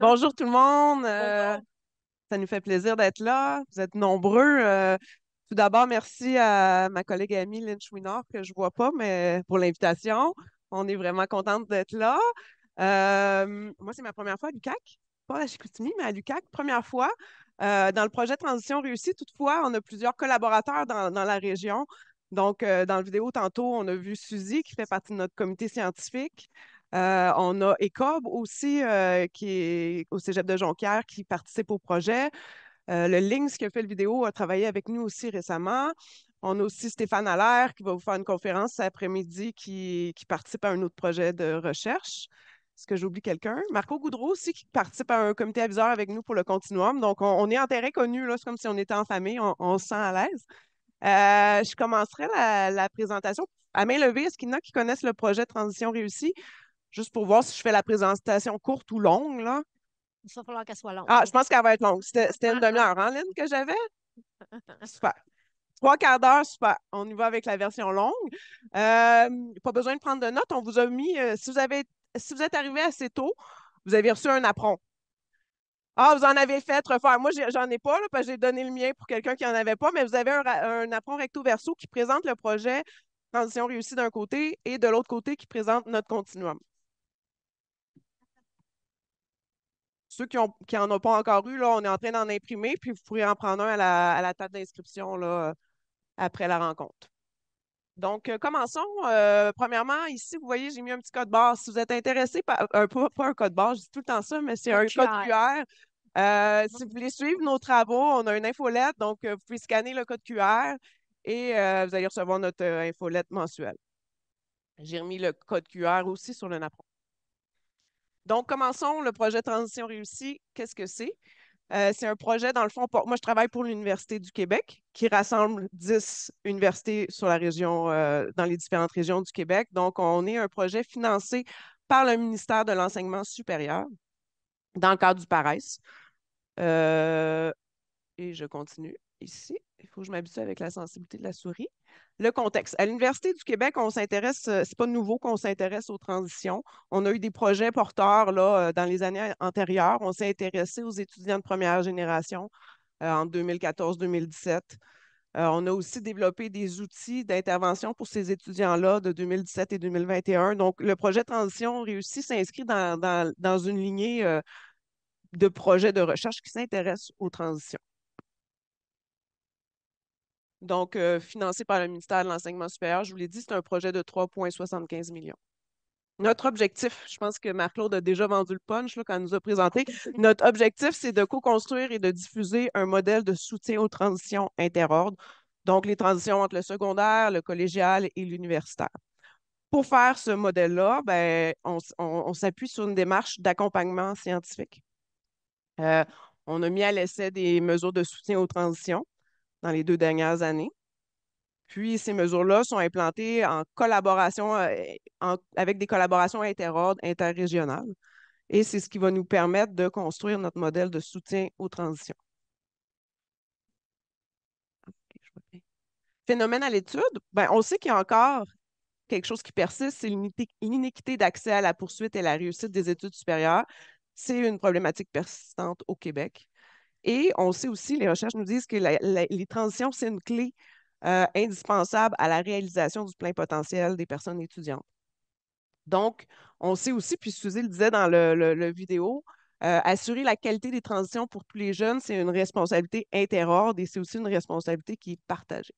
Bonjour tout le monde. Bonjour. Ça nous fait plaisir d'être là. Vous êtes nombreux. Tout d'abord, merci à ma collègue et amie Lynn Chouinard, que je vois pas, mais pour l'invitation. On est vraiment contente d'être là. Moi, c'est ma première fois à l'UQAC. Pas à Chicoutimi, mais à l'UQAC. Première fois. Dans le projet Transition réussie, toutefois, on a plusieurs collaborateurs dans la région. Donc, dans la vidéo, tantôt, on a vu Suzy, qui fait partie de notre comité scientifique. On a ECOB aussi, qui est au Cégep de Jonquière, qui participe au projet. Le Lynx qui a fait le vidéo a travaillé avec nous aussi récemment. On a aussi Stéphane Allaire qui va vous faire une conférence cet après-midi qui participe à un autre projet de recherche. Est-ce que j'oublie quelqu'un? Marco Goudreau aussi qui participe à un comité aviseur avec nous pour le Continuum. Donc, on est en terrain connu, là. C'est comme si on était en famille. On se sent à l'aise. Je commencerai la présentation. À main levée, est-ce qu'il y en a qui connaissent le projet Transition réussie? Juste pour voir si je fais la présentation courte ou longue, là. Il va falloir qu'elle soit Ah, je longue. pense qu'elle va être longue. C'était une demi-heure, hein, Lynn, que j'avais? Super. Trois quarts d'heure, super. On y va avec la version longue. Pas besoin de prendre de notes. On vous a mis, si vous êtes arrivé assez tôt, vous avez reçu un apron. Ah, vous en avez fait refaire. Moi, j'en ai pas, là, parce que j'ai donné le mien pour quelqu'un qui en avait pas, mais vous avez un apron recto verso qui présente le projet Transition réussie d'un côté et de l'autre côté qui présente notre continuum. Ceux qui en ont pas encore eu, là, on est en train d'en imprimer, puis vous pourrez en prendre un à la table d'inscription là, après la rencontre. Donc, commençons. Premièrement, ici, vous voyez, j'ai mis un petit code barre. Si vous êtes intéressé par pas un code barre, je dis tout le temps ça, mais c'est Code un code QR. QR. Si vous voulez suivre nos travaux, on a une infolette, donc vous pouvez scanner le code QR et vous allez recevoir notre infolette mensuelle. J'ai remis le code QR aussi sur le napperon. Donc, commençons le projet Transition réussie. Qu'est-ce que c'est? C'est un projet, dans le fond, moi, je travaille pour l'Université du Québec, qui rassemble 10 universités sur la région, dans les différentes régions du Québec. Donc, on est un projet financé par le ministère de l'Enseignement supérieur dans le cadre du PARES. Euh, et je continue ici. Il faut que je m'habitue avec la sensibilité de la souris. Le contexte. À l'Université du Québec, on s'intéresse, c'est pas nouveau qu'on s'intéresse aux transitions. On a eu des projets porteurs là, dans les années antérieures. On s'est intéressé aux étudiants de première génération en 2014-2017. On a aussi développé des outils d'intervention pour ces étudiants-là de 2017 et 2021. Donc, le projet Transition réussi s'inscrit dans une lignée de projets de recherche qui s'intéressent aux transitions. Donc, financé par le ministère de l'Enseignement supérieur, je vous l'ai dit, c'est un projet de 3,75 millions. Notre objectif, je pense que Marc-Claude a déjà vendu le punch là, quand il nous a présenté. Notre objectif, c'est de co-construire et de diffuser un modèle de soutien aux transitions interordres, donc les transitions entre le secondaire, le collégial et l'universitaire. Pour faire ce modèle-là, ben, on s'appuie sur une démarche d'accompagnement scientifique. Euh, on a mis à l'essai des mesures de soutien aux transitions dans les 2 dernières années. Puis, ces mesures-là sont implantées en collaboration, avec des collaborations interordres, interrégionales. Et c'est ce qui va nous permettre de construire notre modèle de soutien aux transitions. Ok, je vois bien. Phénomène à l'étude, ben, on sait qu'il y a encore quelque chose qui persiste, c'est l'inéquité d'accès à la poursuite et la réussite des études supérieures. C'est une problématique persistante au Québec. Et on sait aussi, les recherches nous disent que les transitions, c'est une clé indispensable à la réalisation du plein potentiel des personnes étudiantes. Donc, on sait aussi, puis Suzy le disait dans le vidéo, assurer la qualité des transitions pour tous les jeunes, c'est une responsabilité interordre et c'est aussi une responsabilité qui est partagée.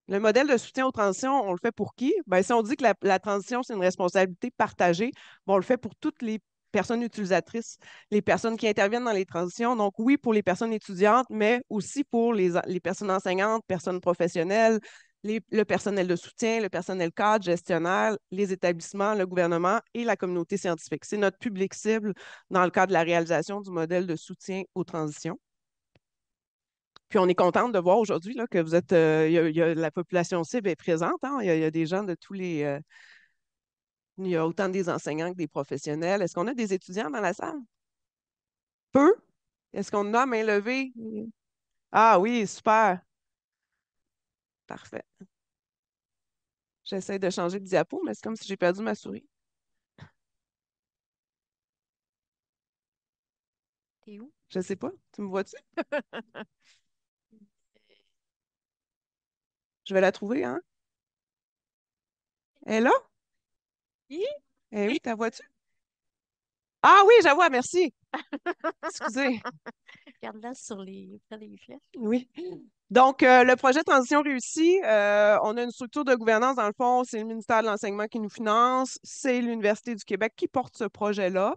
Le modèle de soutien aux transitions, on le fait pour qui? Ben, si on dit que la transition, c'est une responsabilité partagée, ben, on le fait pour toutes les personnes utilisatrices, les personnes qui interviennent dans les transitions. Donc, oui, pour les personnes étudiantes, mais aussi pour les personnes enseignantes, personnes professionnelles, le personnel de soutien, le personnel cadre, gestionnaire, les établissements, le gouvernement et la communauté scientifique. C'est notre public cible dans le cadre de la réalisation du modèle de soutien aux transitions. Puis on est contente de voir aujourd'hui là, que vous êtes, la population cible est présente, hein. Il y a des gens de tous les, il y a autant des enseignants que des professionnels. Est-ce qu'on a des étudiants dans la salle? Peu? Est-ce qu'on a main levée? Ah oui, super. Parfait. J'essaie de changer de diapo, mais c'est comme si j'ai perdu ma souris. T'es où? Je sais pas. Tu me vois-tu? Je vais la trouver, hein? Elle est là? Hi! Eh oui, ta vois-tu? Ah oui, je la vois, merci. Excusez. Regarde-la près des flèches. Oui. Donc, le projet Transition réussie, on a une structure de gouvernance. Dans le fond, c'est le ministère de l'Enseignement qui nous finance, c'est l'Université du Québec qui porte ce projet-là.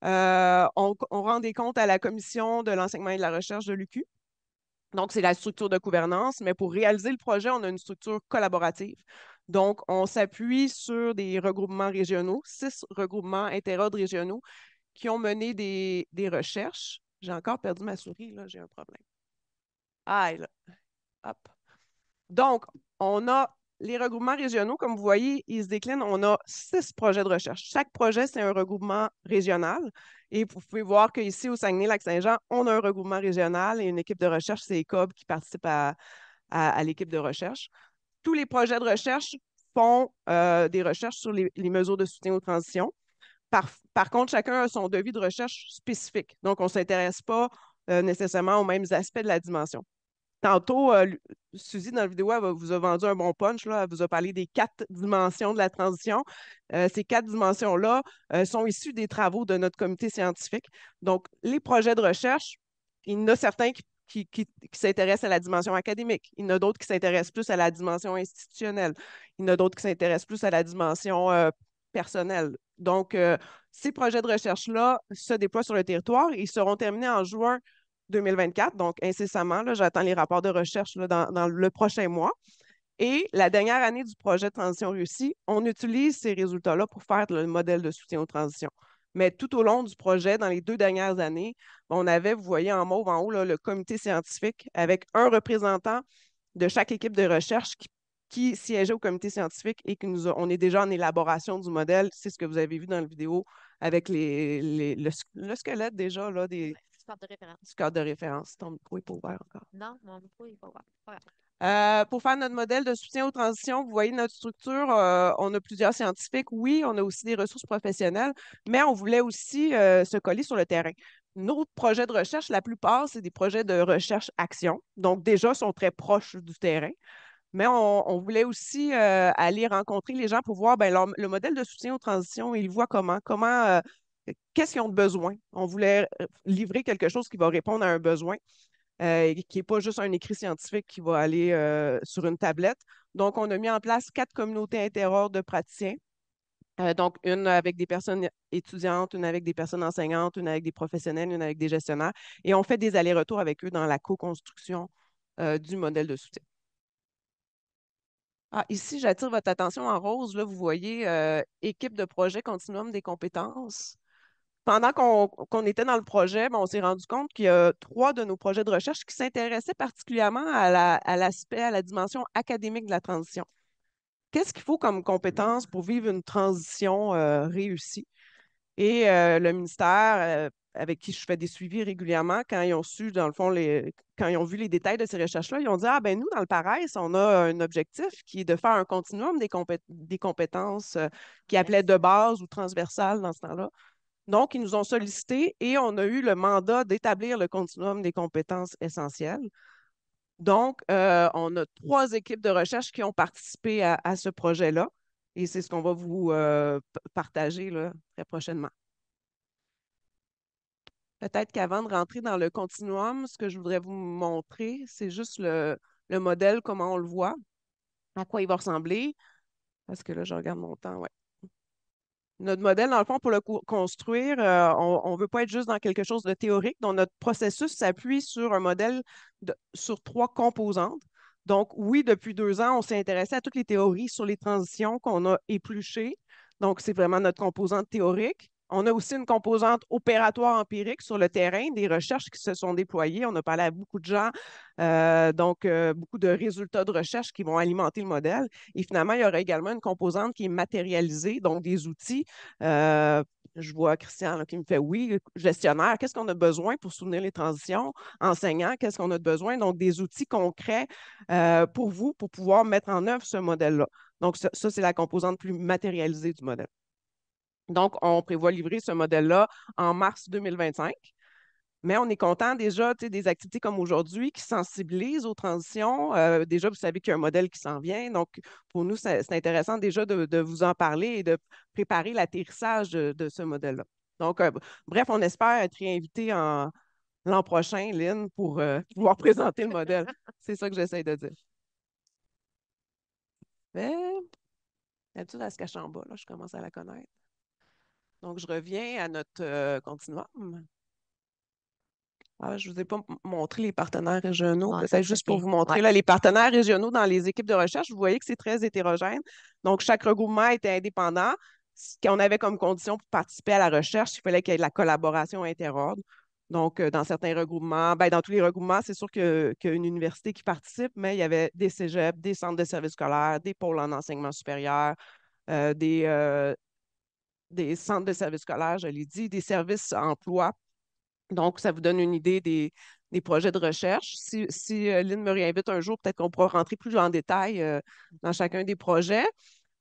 On rend des comptes à la Commission de l'enseignement et de la recherche de l'UQ. Donc, c'est la structure de gouvernance, mais pour réaliser le projet, on a une structure collaborative. Donc, on s'appuie sur des regroupements régionaux, 6 regroupements interordres régionaux qui ont mené des recherches. J'ai encore perdu ma souris, là, j'ai un problème. Ah, là, hop. Donc, on a les regroupements régionaux, comme vous voyez, ils se déclinent. On a 6 projets de recherche. Chaque projet, c'est un regroupement régional. Et vous pouvez voir qu'ici, au Saguenay-Lac-Saint-Jean, on a un regroupement régional et une équipe de recherche, c'est ECOB qui participe à l'équipe de recherche. Tous les projets de recherche font des recherches sur les mesures de soutien aux transitions. Par contre, chacun a son devis de recherche spécifique. Donc, on ne s'intéresse pas nécessairement aux mêmes aspects de la dimension. Tantôt, Suzy, dans la vidéo, vous a vendu un bon punch, là. Elle vous a parlé des 4 dimensions de la transition. Ces 4 dimensions-là sont issues des travaux de notre comité scientifique. Donc, les projets de recherche, il y en a certains qui s'intéressent à la dimension académique. Il y en a d'autres qui s'intéressent plus à la dimension institutionnelle. Il y en a d'autres qui s'intéressent plus à la dimension personnelle. Donc, ces projets de recherche-là se déploient sur le territoire et ils seront terminés en juin 2024, donc incessamment. Là, j'attends les rapports de recherche là, dans le prochain mois. Et la dernière année du projet de transition réussie, on utilise ces résultats-là pour faire le modèle de soutien aux transitions. Mais tout au long du projet, dans les 2 dernières années, on avait, vous voyez en mauve en haut, là, le comité scientifique avec un représentant de chaque équipe de recherche qui siégeait au comité scientifique et on est déjà en élaboration du modèle. C'est ce que vous avez vu dans la vidéo avec le squelette déjà là, des Ouais, c'est carte de référence. cadres de référence. Ton micro est pas ouvert encore. Non, mon micro, il est pas ouvert. Pas grave. Pour faire notre modèle de soutien aux transitions, vous voyez notre structure, on a plusieurs scientifiques. Oui, on a aussi des ressources professionnelles, mais on voulait aussi se coller sur le terrain. Nos projets de recherche, la plupart, c'est des projets de recherche-action. Donc, déjà, sont très proches du terrain. Mais on voulait aussi aller rencontrer les gens pour voir ben, le modèle de soutien aux transitions, ils voient qu'est-ce qu'ils ont de besoin. On voulait livrer quelque chose qui va répondre à un besoin qui n'est pas juste un écrit scientifique qui va aller sur une tablette. Donc, on a mis en place 4 communautés interordres de praticiens. Donc, une avec des personnes étudiantes, une avec des personnes enseignantes, une avec des professionnels, une avec des gestionnaires. Et on fait des allers-retours avec eux dans la co-construction du modèle de soutien. Ah, ici, j'attire votre attention en rose. Là, vous voyez équipe de projet continuum des compétences. Pendant qu'on était dans le projet, ben, on s'est rendu compte qu'il y a 3 de nos projets de recherche qui s'intéressaient particulièrement à l'aspect, à la dimension académique de la transition. Qu'est-ce qu'il faut comme compétence pour vivre une transition réussie? Et le ministère, avec qui je fais des suivis régulièrement, quand ils ont su, dans le fond, quand ils ont vu les détails de ces recherches-là, ils ont dit, ah ben nous, dans le PARES, on a un objectif qui est de faire un continuum des compétences qui appelait de base ou transversales dans ce temps-là. Donc, ils nous ont sollicité et on a eu le mandat d'établir le continuum des compétences essentielles. Donc, on a 3 équipes de recherche qui ont participé à ce projet-là et c'est ce qu'on va vous partager là, très prochainement. Peut-être qu'avant de rentrer dans le continuum, ce que je voudrais vous montrer, c'est juste le modèle, comment on le voit, à quoi il va ressembler. Parce que là, je regarde mon temps, ouais. Notre modèle, dans le fond, pour le construire, on ne veut pas être juste dans quelque chose de théorique. Donc, notre processus s'appuie sur un modèle sur 3 composantes. Donc, oui, depuis 2 ans, on s'est intéressé à toutes les théories sur les transitions qu'on a épluchées. Donc, c'est vraiment notre composante théorique. On a aussi une composante opératoire empirique sur le terrain, des recherches qui se sont déployées. On a parlé à beaucoup de gens, beaucoup de résultats de recherche qui vont alimenter le modèle. Et finalement, il y aura également une composante qui est matérialisée, donc des outils. Euh, je vois Christian là, qui me fait oui, gestionnaire, qu'est-ce qu'on a besoin pour soutenir les transitions? Enseignant, qu'est-ce qu'on a besoin? Donc, des outils concrets pour vous, pour pouvoir mettre en œuvre ce modèle-là. Donc, ça c'est la composante plus matérialisée du modèle. Donc, on prévoit livrer ce modèle-là en mars 2025. Mais on est content déjà, tu sais, des activités comme aujourd'hui qui sensibilisent aux transitions. Déjà, vous savez qu'il y a un modèle qui s'en vient. Donc, pour nous, c'est intéressant déjà de vous en parler et de préparer l'atterrissage de ce modèle-là. Donc, bref, on espère être réinvité l'an prochain, Lynn, pour pouvoir présenter le modèle. C'est ça que j'essaie de dire. Mais, d'habitude, elle se cache en bas, là, je commence à la connaître. Donc, je reviens à notre continuum. Ah, je ne vous ai pas montré les partenaires régionaux, Ah, ça peut-être serait juste pour bien. vous montrer. Ouais. Là, les partenaires régionaux dans les équipes de recherche, vous voyez que c'est très hétérogène. Donc, chaque regroupement était indépendant. Ce qu'on avait comme condition pour participer à la recherche, il fallait qu'il y ait de la collaboration interordre. Donc, dans certains regroupements, ben, dans tous les regroupements, c'est sûr qu'il y a une université qui participe, mais il y avait des cégeps, des centres de services scolaires, des pôles en enseignement supérieur, euh, des, euh, des centres de services scolaires, je l'ai dit, des services emploi. Donc, ça vous donne une idée des projets de recherche. Si Lynn me réinvite un jour, peut-être qu'on pourra rentrer plus en détail dans chacun des projets.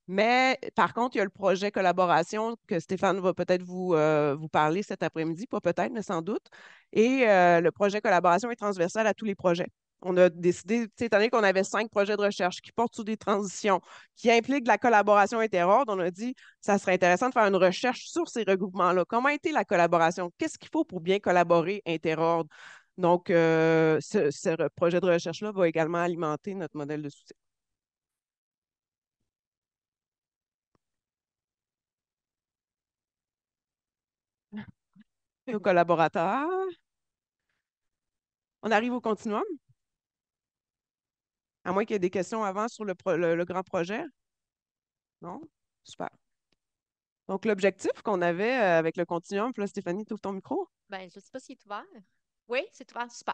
Mais par contre, il y a le projet collaboration que Stéphane va peut-être vous parler cet après-midi, pas peut-être, mais sans doute. Et le projet collaboration est transversal à tous les projets. On a décidé, tu sais, étant donné qu'on avait 5 projets de recherche qui portent sur des transitions, qui impliquent de la collaboration interordre, on a dit ça serait intéressant de faire une recherche sur ces regroupements-là. Comment a été la collaboration? Qu'est-ce qu'il faut pour bien collaborer interordre? Donc, ce projet de recherche-là va également alimenter notre modèle de soutien. Nos collaborateurs. On arrive au continuum, à moins qu'il y ait des questions avant sur le grand projet. Non? Super. Donc, l'objectif qu'on avait avec le continuum, puis là, Stéphanie, tu ouvres ton micro. Ben, je ne sais pas s'il est ouvert. Oui, c'est ouvert, super.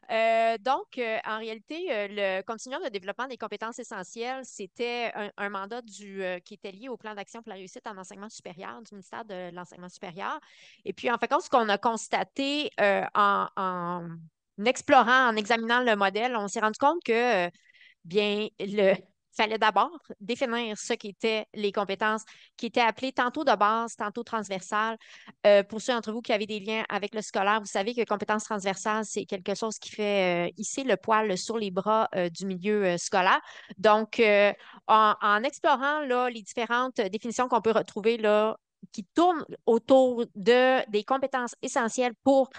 En réalité, le continuum de développement des compétences essentielles, c'était un mandat qui était lié au plan d'action pour la réussite en enseignement supérieur du ministère de l'Enseignement supérieur. Et puis, en fait, ce qu'on a constaté en explorant, en examinant le modèle, on s'est rendu compte que bien, il fallait d'abord définir ce qu'étaient les compétences qui étaient appelées tantôt de base, tantôt transversales. Pour ceux d'entre vous qui avaient des liens avec le scolaire, vous savez que compétences transversales, c'est quelque chose qui fait hisser le poil sur les bras du milieu scolaire. Donc, en explorant là, les différentes définitions qu'on peut retrouver là, qui tournent autour des compétences essentielles pour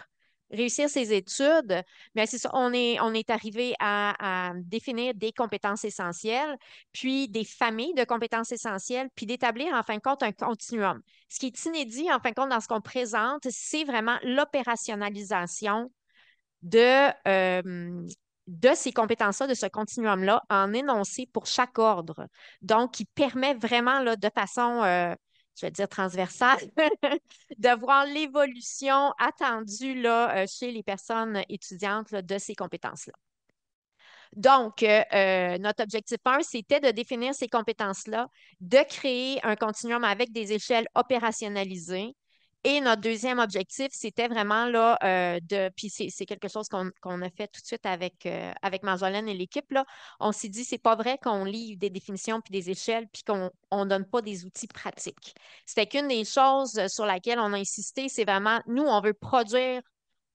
réussir ses études, mais c'est ça, on est arrivé à définir des compétences essentielles, puis des familles de compétences essentielles, puis d'établir en fin de compte un continuum. Ce qui est inédit en fin de compte dans ce qu'on présente, c'est vraiment l'opérationnalisation de, de ces compétences-là, de ce continuum-là, en énoncé pour chaque ordre. Donc, qui permet vraiment là, de façon, je vais dire transversale, de voir l'évolution attendue là, chez les personnes étudiantes là, de ces compétences-là. Donc, notre objectif 1, c'était de définir ces compétences-là, de créer un continuum avec des échelles opérationnalisées. Et notre deuxième objectif, c'était vraiment là, puis c'est quelque chose qu'on a fait tout de suite avec Marjolaine et l'équipe, là. On s'est dit, c'est pas vrai qu'on lit des définitions puis des échelles puis qu'on ne donne pas des outils pratiques. C'était qu'une des choses sur laquelle on a insisté, c'est vraiment, nous, on veut produire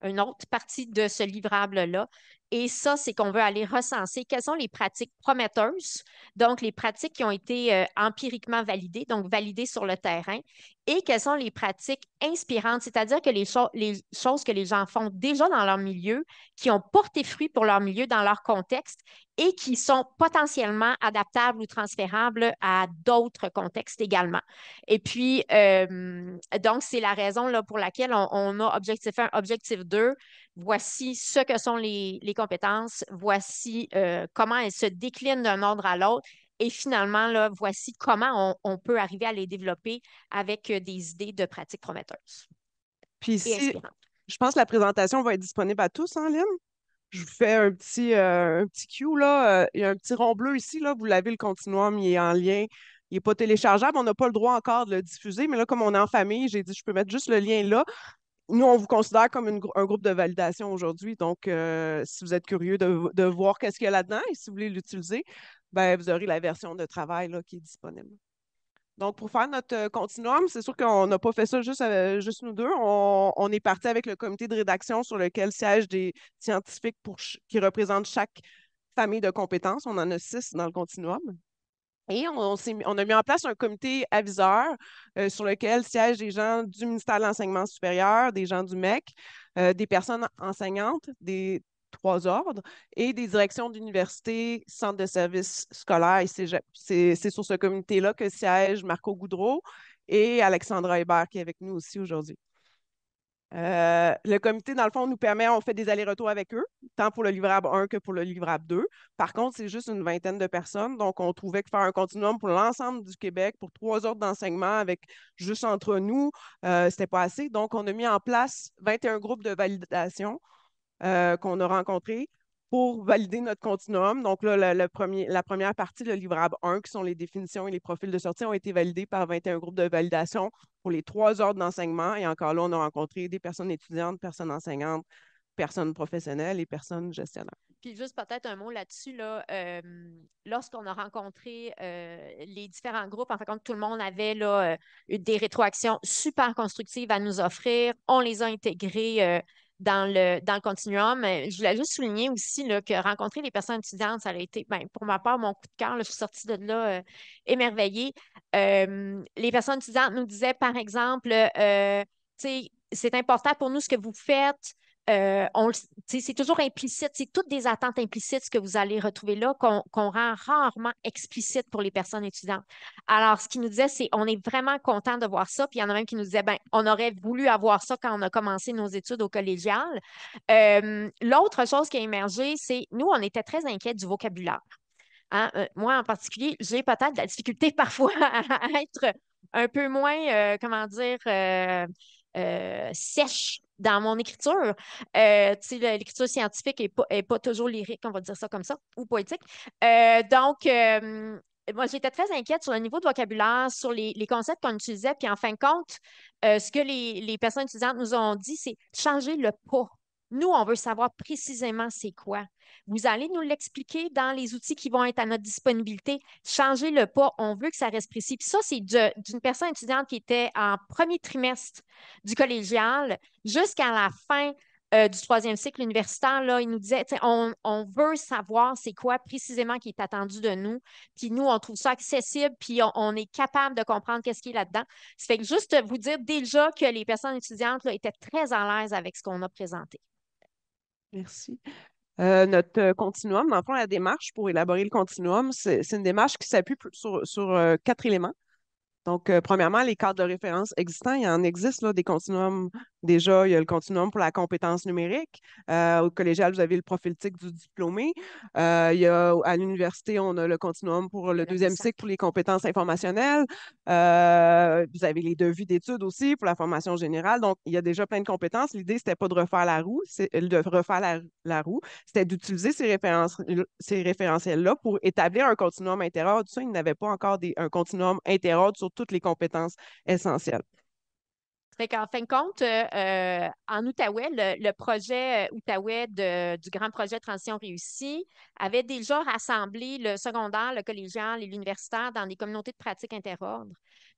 une autre partie de ce livrable-là. Et ça, c'est qu'on veut aller recenser quelles sont les pratiques prometteuses, donc les pratiques qui ont été empiriquement validées, donc validées sur le terrain, et quelles sont les pratiques inspirantes, c'est-à-dire que les choses que les gens font déjà dans leur milieu, qui ont porté fruit pour leur milieu, dans leur contexte, et qui sont potentiellement adaptables ou transférables à d'autres contextes également. Et puis, donc, c'est la raison là, pour laquelle on a objectif 1, objectif 2. Voici ce que sont les compétences. Voici comment elles se déclinent d'un ordre à l'autre. Et finalement, là, voici comment on peut arriver à les développer avec des idées de pratiques prometteuses Puis et ici, inspirantes. je pense que la présentation va être disponible à tous en ligne. Je vous fais un petit cue, là. Il y a un petit rond bleu ici, là. Vous l'avez, le continuum, il est en lien. Il n'est pas téléchargeable. On n'a pas le droit encore de le diffuser, mais là, comme on est en famille, j'ai dit je peux mettre juste le lien là. Nous, on vous considère comme un groupe de validation aujourd'hui. Donc, si vous êtes curieux de voir qu'est-ce qu'il y a là-dedans et si vous voulez l'utiliser, ben, vous aurez la version de travail là, qui est disponible. Donc, pour faire notre continuum, c'est sûr qu'on n'a pas fait ça juste nous deux. On est parti avec le comité de rédaction sur lequel siègent des scientifiques qui représentent chaque famille de compétences. On en a 6 dans le continuum. Et on a mis en place un comité aviseur sur lequel siègent des gens du ministère de l'Enseignement supérieur, des gens du MEC, des personnes enseignantes des 3 ordres et des directions d'université, centres de services scolaires et cégep. C'est sur ce comité-là que siège Marco Goudreau et Alexandra Hébert qui est avec nous aussi aujourd'hui. Le comité, dans le fond, nous permet, on fait des allers-retours avec eux, tant pour le livrable 1 que pour le livrable 2. Par contre, c'est juste une vingtaine de personnes, donc on trouvait que faire un continuum pour l'ensemble du Québec, pour 3 ordres d'enseignement avec juste entre nous, c'était pas assez. Donc, on a mis en place 21 groupes de validation qu'on a rencontrés pour valider notre continuum. Donc là, la première partie, le livrable 1, qui sont les définitions et les profils de sortie, ont été validés par 21 groupes de validation pour les 3 ordres d'enseignement. Et encore là, on a rencontré des personnes étudiantes, personnes enseignantes, personnes professionnelles et personnes gestionnaires. Puis juste peut-être un mot là-dessus, là, lorsqu'on a rencontré les différents groupes, en fait, quand tout le monde avait là, des rétroactions super constructives à nous offrir, on les a intégrés dans le continuum. Je voulais juste souligner aussi là, que rencontrer les personnes étudiantes, ça a été, ben, pour ma part, mon coup de cœur. Là, je suis sortie de là émerveillée. Les personnes étudiantes nous disaient, par exemple, tu sais, c'est important pour nous ce que vous faites. C'est toujours implicite, c'est toutes des attentes implicites ce que vous allez retrouver là qu'on rend rarement explicite pour les personnes étudiantes. Alors, ce qu'ils nous disait, c'est on est vraiment content de voir ça. Puis il y en a même qui nous disaient, ben, on aurait voulu avoir ça quand on a commencé nos études au collégial. L'autre chose qui a émergé, c'est nous, on était très inquiets du vocabulaire. Hein. Moi, en particulier, j'ai peut-être de la difficulté parfois à être un peu moins, comment dire, sèche dans mon écriture. Tu sais, l'écriture scientifique est pas toujours lyrique, on va dire ça comme ça, ou poétique. Donc, moi, j'étais très inquiète sur le niveau de vocabulaire, sur les concepts qu'on utilisait. Puis, en fin de compte, ce que les personnes étudiantes nous ont dit, c'est changer le pas. Nous, on veut savoir précisément c'est quoi. Vous allez nous l'expliquer dans les outils qui vont être à notre disponibilité. Changez le pas. On veut que ça reste précis. Puis ça, c'est d'une personne étudiante qui était en premier trimestre du collégial jusqu'à la fin du 3e cycle universitaire. Là, il nous disait, on veut savoir c'est quoi précisément qui est attendu de nous. Puis nous, on trouve ça accessible, puis on est capable de comprendre qu'est-ce qui est là-dedans. Ça fait que juste vous dire déjà que les personnes étudiantes là, étaient très à l'aise avec ce qu'on a présenté. Merci. Notre continuum, dans le fond, la démarche pour élaborer le continuum, c'est une démarche qui s'appuie sur 4 éléments. Donc, premièrement, les cadres de référence existants, il y en existe là, des continuums. Déjà, il y a le continuum pour la compétence numérique. Au collégial, vous avez le profil TIC du diplômé. À l'université, on a le continuum pour le 2e cycle pour les compétences informationnelles. Vous avez les devis d'études aussi pour la formation générale. Donc, il y a déjà plein de compétences. L'idée, c'était pas de refaire la roue, la roue. C'était d'utiliser ces référentiels-là pour établir un continuum interordre. Ça, il n'avait pas encore un continuum interordre sur toutes les compétences essentielles. Fait qu'en fin de compte, en Outaouais, le projet Outaouais du grand projet Transition réussie avait déjà rassemblé le secondaire, le collégial et l'universitaire dans des communautés de pratique interordre.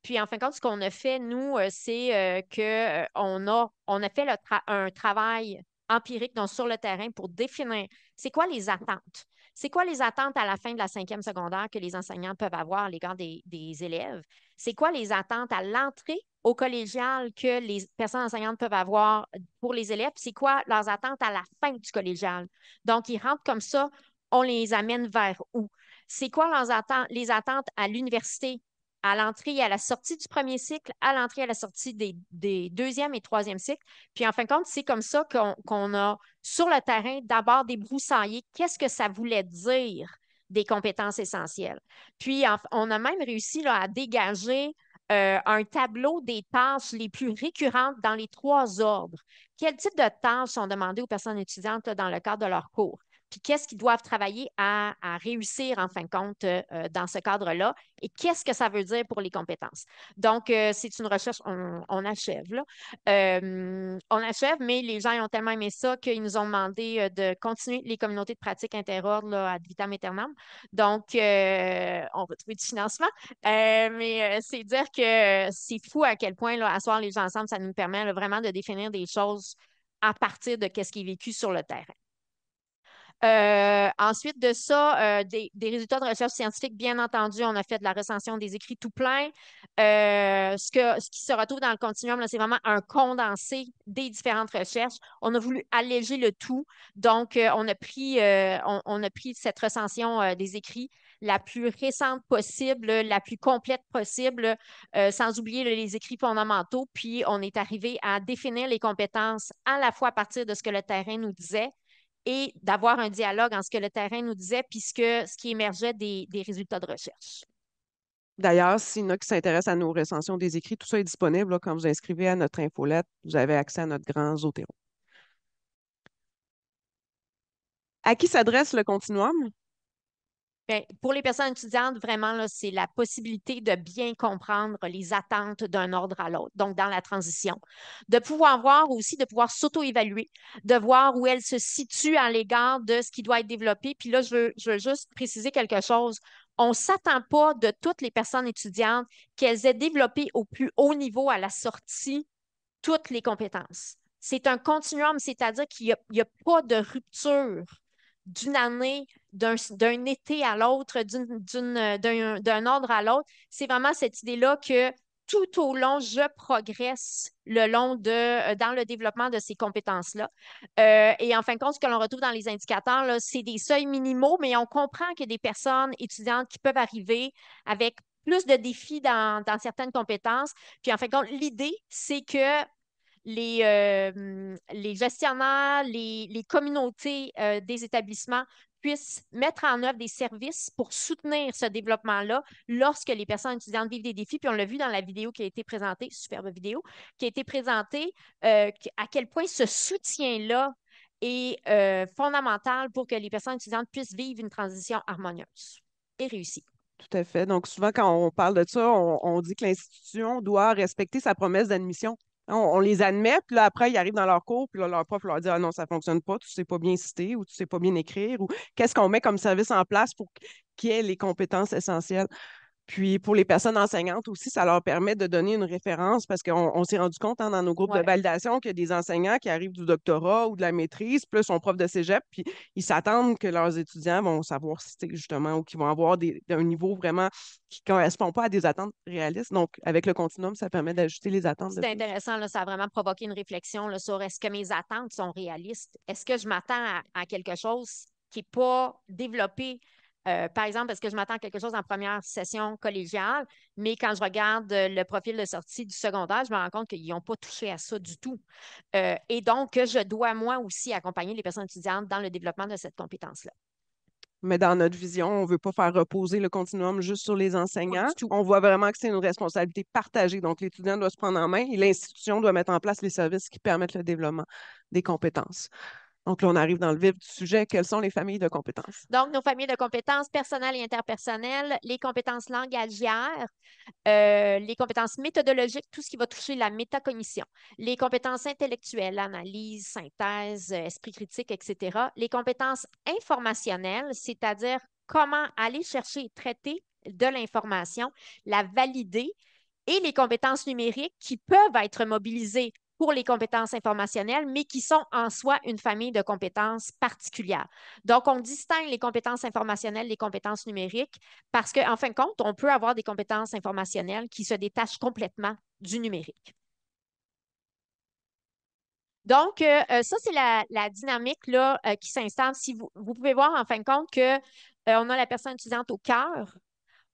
Puis en fin de compte, ce qu'on a fait, nous, c'est qu'on a fait un travail empirique donc sur le terrain pour définir c'est quoi les attentes. C'est quoi les attentes à la fin de la 5e secondaire que les enseignants peuvent avoir à l'égard des élèves? C'est quoi les attentes à l'entrée au collégial que les personnes enseignantes peuvent avoir pour les élèves? C'est quoi leurs attentes à la fin du collégial? Donc, ils rentrent comme ça, on les amène vers où? C'est quoi les attentes à l'université, à l'entrée et à la sortie du premier cycle, à l'entrée et à la sortie des 2e et 3e cycles? Puis, en fin de compte, c'est comme ça qu'on a sur le terrain d'abord débroussaillé qu'est-ce que ça voulait dire des compétences essentielles. Puis, on a même réussi là, à dégager un tableau des tâches les plus récurrentes dans les 3 ordres. Quel type de tâches sont demandées aux personnes étudiantes là, dans le cadre de leur cours? puis qu'est-ce qu'ils doivent travailler à réussir en fin de compte dans ce cadre-là et qu'est-ce que ça veut dire pour les compétences. Donc, c'est une recherche, on achève là. On achève, mais les gens ils ont tellement aimé ça qu'ils nous ont demandé de continuer les communautés de pratique interordre là, ad vitam aeternam. Donc, on va trouver du financement. Mais c'est dire que c'est fou à quel point, là, asseoir les gens ensemble, ça nous permet là, vraiment de définir des choses à partir de ce qui est vécu sur le terrain. Ensuite de ça, des résultats de recherche scientifique, bien entendu, on a fait de la recension des écrits tout plein. Ce qui se retrouve dans le continuum, là, c'est vraiment un condensé des différentes recherches. On a voulu alléger le tout. Donc, on a pris cette recension des écrits la plus récente possible, la plus complète possible, sans oublier les écrits fondamentaux. Puis, on est arrivé à définir les compétences à la fois à partir de ce que le terrain nous disait et d'avoir un dialogue en ce que le terrain nous disait, puisque ce qui émergeait des résultats de recherche. D'ailleurs, s'il y en a qui s'intéressent à nos recensions des écrits, tout ça est disponible là, quand vous inscrivez à notre infolette. Vous avez accès à notre grand Zotero. À qui s'adresse le continuum? Bien, pour les personnes étudiantes, vraiment, là, c'est la possibilité de bien comprendre les attentes d'un ordre à l'autre, donc dans la transition. De pouvoir voir aussi, de pouvoir s'auto-évaluer, de voir où elle se situe à l'égard de ce qui doit être développé. Puis là, je veux juste préciser quelque chose. On ne s'attend pas de toutes les personnes étudiantes qu'elles aient développé au plus haut niveau à la sortie toutes les compétences. C'est un continuum, c'est-à-dire qu'il n'y a pas de rupture d'une année, d'un été à l'autre, d'un ordre à l'autre. C'est vraiment cette idée-là que tout au long, je progresse dans le développement de ces compétences-là. Et en fin de compte, ce que l'on retrouve dans les indicateurs, là, c'est des seuils minimaux, mais on comprend qu'il y a des personnes étudiantes qui peuvent arriver avec plus de défis dans certaines compétences. Puis en fin de compte, l'idée, c'est que les gestionnaires, les communautés des établissements puissent mettre en œuvre des services pour soutenir ce développement-là lorsque les personnes étudiantes vivent des défis. Puis on l'a vu dans la vidéo qui a été présentée, superbe vidéo, qui a été présentée, à quel point ce soutien-là est fondamental pour que les personnes étudiantes puissent vivre une transition harmonieuse et réussie. Tout à fait. Donc, souvent, quand on parle de ça, on dit que l'institution doit respecter sa promesse d'admission. On les admet, puis là, après, ils arrivent dans leur cours, puis là, leur prof leur dit: Ah non, ça ne fonctionne pas, tu ne sais pas bien citer ou tu ne sais pas bien écrire, ou qu'est-ce qu'on met comme service en place pour qu'il y ait les compétences essentielles. Puis pour les personnes enseignantes aussi, ça leur permet de donner une référence parce qu'on s'est rendu compte dans nos groupes de Ouais. validation qu'il y a des enseignants qui arrivent du doctorat ou de la maîtrise, plus sont profs de cégep, puis ils s'attendent que leurs étudiants vont savoir citer justement ou qu'ils vont avoir un niveau vraiment qui ne correspond pas à des attentes réalistes. Donc, avec le continuum, ça permet d'ajuster les attentes de C'est tous. intéressant, là, ça a vraiment provoqué une réflexion là, sur est-ce que mes attentes sont réalistes? Est-ce que je m'attends à quelque chose qui n'est pas développé? Par exemple, est-ce que je m'attends à quelque chose en première session collégiale, mais quand je regarde le profil de sortie du secondaire, je me rends compte qu'ils n'ont pas touché à ça du tout. Et donc, je dois moi aussi accompagner les personnes étudiantes dans le développement de cette compétence-là. Mais dans notre vision, on ne veut pas faire reposer le continuum juste sur les Pas enseignants. du tout. On voit vraiment que c'est une responsabilité partagée. Donc, l'étudiant doit se prendre en main et l'institution doit mettre en place les services qui permettent le développement des compétences. Donc là, on arrive dans le vif du sujet. Quelles sont les familles de compétences? Donc, nos familles de compétences personnelles et interpersonnelles, les compétences langagières, les compétences méthodologiques, tout ce qui va toucher la métacognition, les compétences intellectuelles, analyse, synthèse, esprit critique, etc. Les compétences informationnelles, c'est-à-dire comment aller chercher et traiter de l'information, la valider, et les compétences numériques qui peuvent être mobilisées pour les compétences informationnelles, mais qui sont en soi une famille de compétences particulières. Donc, on distingue les compétences informationnelles des compétences numériques parce qu'en fin de compte, on peut avoir des compétences informationnelles qui se détachent complètement du numérique. Donc, ça, c'est la dynamique là, qui s'installe. Si vous pouvez voir en fin de compte que on a la personne étudiante au cœur.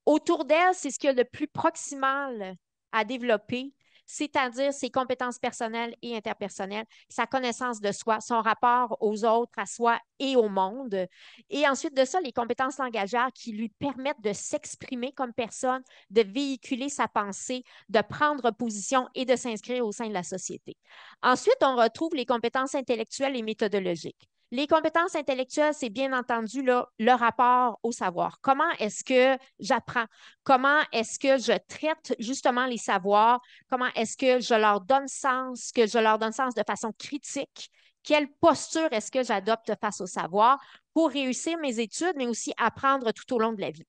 Autour d'elle, c'est ce qu'il y a de plus proximal à développer, c'est-à-dire ses compétences personnelles et interpersonnelles, sa connaissance de soi, son rapport aux autres, à soi et au monde. Et ensuite de ça, les compétences langagières qui lui permettent de s'exprimer comme personne, de véhiculer sa pensée, de prendre position et de s'inscrire au sein de la société. Ensuite, on retrouve les compétences intellectuelles et méthodologiques. Les compétences intellectuelles, c'est bien entendu là, le rapport au savoir. Comment est-ce que j'apprends? Comment est-ce que je traite justement les savoirs? Comment est-ce que je leur donne sens, que je leur donne sens de façon critique? Quelle posture est-ce que j'adopte face au savoir pour réussir mes études, mais aussi apprendre tout au long de la vie?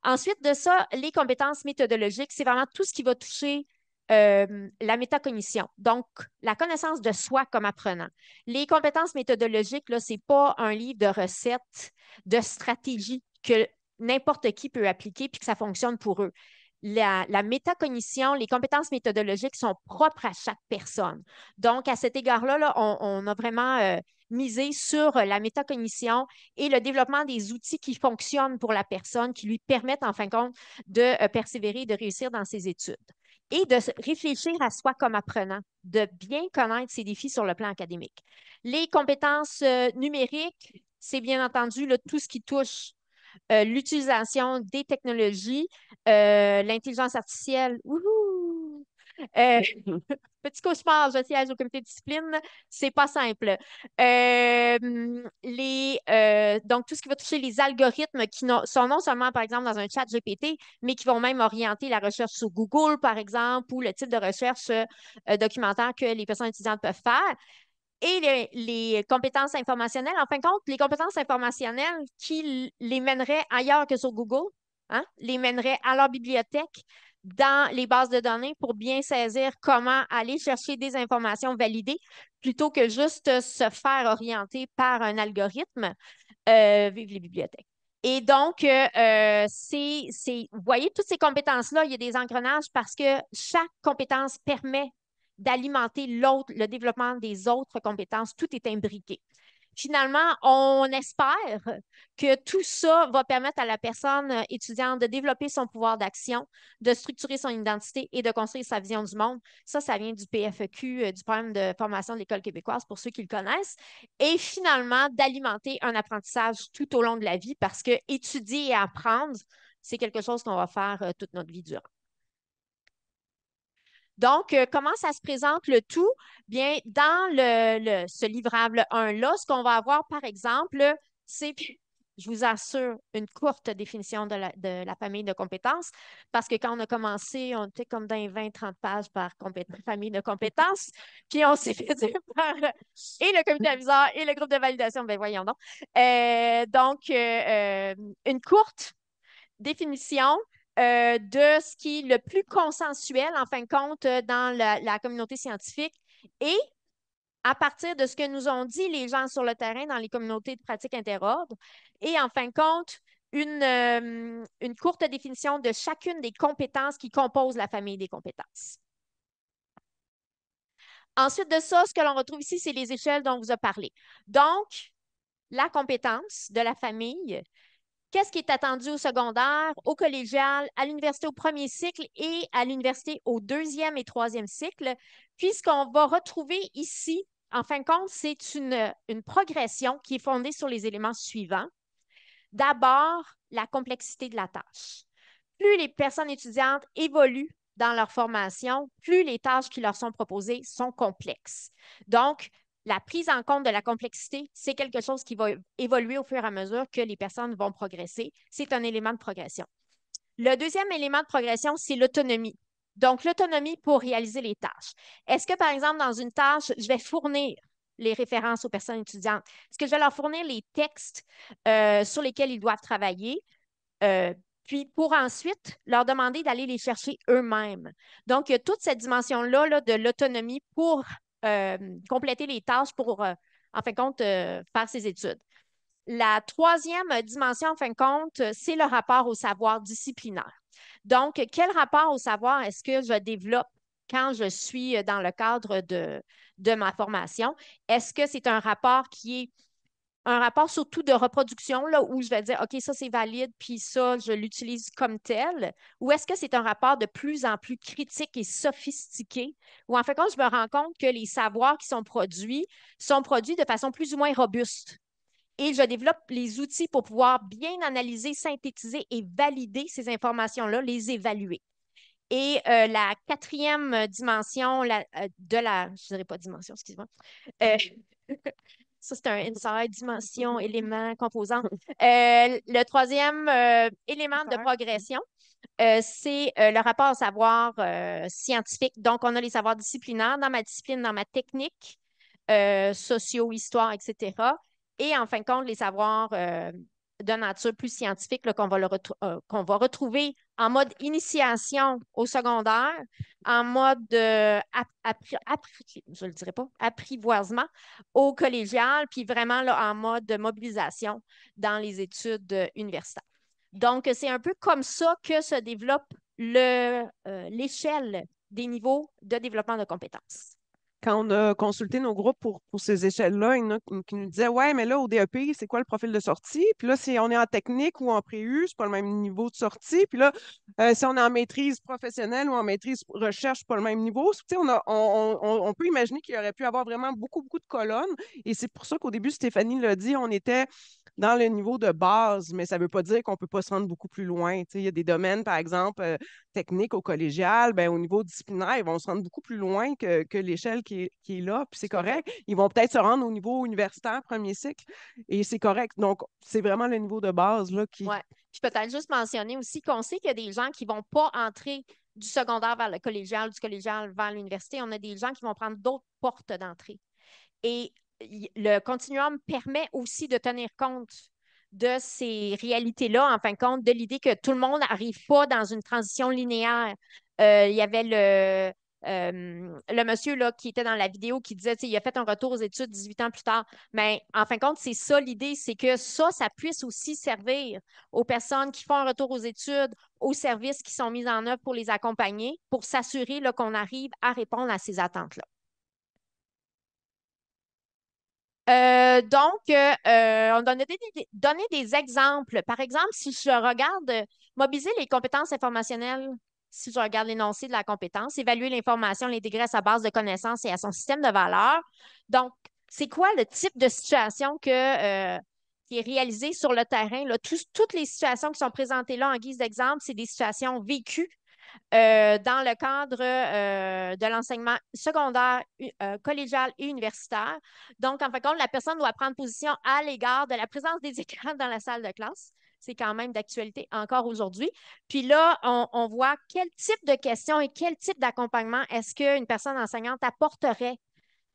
Ensuite de ça, les compétences méthodologiques, c'est vraiment tout ce qui va toucher la métacognition, donc la connaissance de soi comme apprenant. Les compétences méthodologiques, là, ce n'est pas un livre de recettes, de stratégies que n'importe qui peut appliquer puis que ça fonctionne pour eux. La métacognition, les compétences méthodologiques sont propres à chaque personne. Donc, à cet égard-là, là, on a vraiment misé sur la métacognition et le développement des outils qui fonctionnent pour la personne, qui lui permettent, en fin de compte, de persévérer et de réussir dans ses études. Et de réfléchir à soi comme apprenant, de bien connaître ses défis sur le plan académique. Les compétences numériques, c'est bien entendu là, tout ce qui touche l'utilisation des technologies, l'intelligence artificielle. Wouhou! Euh, Petit cauchemar, je siège au comité de discipline, c'est pas simple. Donc, tout ce qui va toucher les algorithmes qui sont non seulement, par exemple, dans un chat GPT, mais qui vont même orienter la recherche sur Google, par exemple, ou le type de recherche documentaire que les personnes étudiantes peuvent faire. Et les compétences informationnelles, en fin de compte, les compétences informationnelles qui les mèneraient ailleurs que sur Google, hein, les mèneraient à leur bibliothèque, dans les bases de données pour bien saisir comment aller chercher des informations validées plutôt que juste se faire orienter par un algorithme. Vive les bibliothèques. Et donc, vous voyez, toutes ces compétences-là, il y a des engrenages parce que chaque compétence permet d'alimenter le développement des autres compétences. Tout est imbriqué. Finalement, on espère que tout ça va permettre à la personne étudiante de développer son pouvoir d'action, de structurer son identité et de construire sa vision du monde. Ça vient du PFEQ, du programme de formation de l'École québécoise, pour ceux qui le connaissent. Et finalement, d'alimenter un apprentissage tout au long de la vie parce que étudier et apprendre, c'est quelque chose qu'on va faire toute notre vie durant. Donc, comment ça se présente le tout? Bien, dans ce livrable 1-là, ce qu'on va avoir, par exemple, c'est, je vous assure, une courte définition de la famille de compétences, parce que quand on a commencé, on était comme dans les 20-30 pages par famille de compétences, puis on s'est fait dire par et le comité aviseur et le groupe de validation. Ben voyons donc. Une courte définition de ce qui est le plus consensuel, en fin de compte, dans la communauté scientifique et à partir de ce que nous ont dit les gens sur le terrain dans les communautés de pratique interordre. Et en fin de compte, une courte définition de chacune des compétences qui composent la famille des compétences. Ensuite de ça, ce que l'on retrouve ici, c'est les échelles dont on vous a parlé. Donc, la compétence de la famille, qu'est-ce qui est attendu au secondaire, au collégial, à l'université au premier cycle et à l'université au deuxième et troisième cycle? Puis, ce qu'on va retrouver ici, en fin de compte, c'est une progression qui est fondée sur les éléments suivants. D'abord, la complexité de la tâche. Plus les personnes étudiantes évoluent dans leur formation, plus les tâches qui leur sont proposées sont complexes. Donc, la prise en compte de la complexité, c'est quelque chose qui va évoluer au fur et à mesure que les personnes vont progresser. C'est un élément de progression. Le deuxième élément de progression, c'est l'autonomie. Donc, l'autonomie pour réaliser les tâches. Est-ce que, par exemple, dans une tâche, je vais fournir les références aux personnes étudiantes? Est-ce que je vais leur fournir les textes sur lesquels ils doivent travailler? Puis pour ensuite leur demander d'aller les chercher eux-mêmes. Donc, il y a toute cette dimension-là là, de l'autonomie pour compléter les tâches pour, en fin de compte, faire ses études. La troisième dimension, en fin de compte, c'est le rapport au savoir disciplinaire. Donc, quel rapport au savoir est-ce que je développe quand je suis dans le cadre de ma formation? Est-ce que c'est un rapport qui est un rapport surtout de reproduction, là, où je vais dire, OK, ça c'est valide, puis ça, je l'utilise comme tel, ou est-ce que c'est un rapport de plus en plus critique et sophistiqué, où en fait, quand je me rends compte que les savoirs qui sont produits de façon plus ou moins robuste. Et je développe les outils pour pouvoir bien analyser, synthétiser et valider ces informations-là, les évaluer. Et la quatrième dimension je ne dirais pas dimension, excuse-moi, Ça, c'est un inside, dimension, élément, composant. Le troisième élément de progression, c'est le rapport au savoir scientifique. Donc, on a les savoirs disciplinaires dans ma discipline, dans ma technique, socio, histoire, etc. Et en fin de compte, les savoirs de nature plus scientifique là, qu'on va retrouver en mode initiation au secondaire, en mode je le dirais pas, apprivoisement au collégial, puis vraiment là, en mode de mobilisation dans les études universitaires. Donc, c'est un peu comme ça que se développe l'échelle des niveaux de développement de compétences. Quand on a consulté nos groupes pour ces échelles-là, il y en a qui nous disaient, ouais, mais là, au DEP, c'est quoi le profil de sortie? Puis là, si on est en technique ou en pré-U, c'est pas le même niveau de sortie. Puis là, si on est en maîtrise professionnelle ou en maîtrise recherche, c'est pas le même niveau. Tu sais, on peut imaginer qu'il y aurait pu avoir vraiment beaucoup, beaucoup de colonnes. Et c'est pour ça qu'au début, Stéphanie l'a dit, on était dans le niveau de base, mais ça ne veut pas dire qu'on ne peut pas se rendre beaucoup plus loin. Tu sais, il y a des domaines, par exemple, techniques au collégial, ben, au niveau disciplinaire, ils vont se rendre beaucoup plus loin que l'échelle qui est là, puis c'est correct. Ils vont peut-être se rendre au niveau universitaire, premier cycle, et c'est correct. Donc, c'est vraiment le niveau de base là, qui. Ouais. Puis peut-être juste mentionner aussi qu'on sait qu'il y a des gens qui ne vont pas entrer du secondaire vers le collégial, du collégial vers l'université. On a des gens qui vont prendre d'autres portes d'entrée. Et le continuum permet aussi de tenir compte de ces réalités-là, en fin de compte, de l'idée que tout le monde n'arrive pas dans une transition linéaire. Il y avait le monsieur là, qui était dans la vidéo qui disait il a fait un retour aux études 18 ans plus tard. Mais en fin de compte, c'est ça l'idée, c'est que ça puisse aussi servir aux personnes qui font un retour aux études, aux services qui sont mis en œuvre pour les accompagner, pour s'assurer là, qu'on arrive à répondre à ces attentes-là. On donné des exemples. Par exemple, si je regarde mobiliser les compétences informationnelles, si je regarde l'énoncé de la compétence, évaluer l'information, l'intégrer à sa base de connaissances et à son système de valeurs. Donc, c'est quoi le type de situation qui est réalisé sur le terrain? Là? Toutes les situations qui sont présentées là en guise d'exemple, c'est des situations vécues dans le cadre de l'enseignement secondaire, collégial et universitaire. Donc, en fin de compte, la personne doit prendre position à l'égard de la présence des écrans dans la salle de classe. C'est quand même d'actualité encore aujourd'hui. Puis là, on voit quel type de questions et quel type d'accompagnement est-ce qu'une personne enseignante apporterait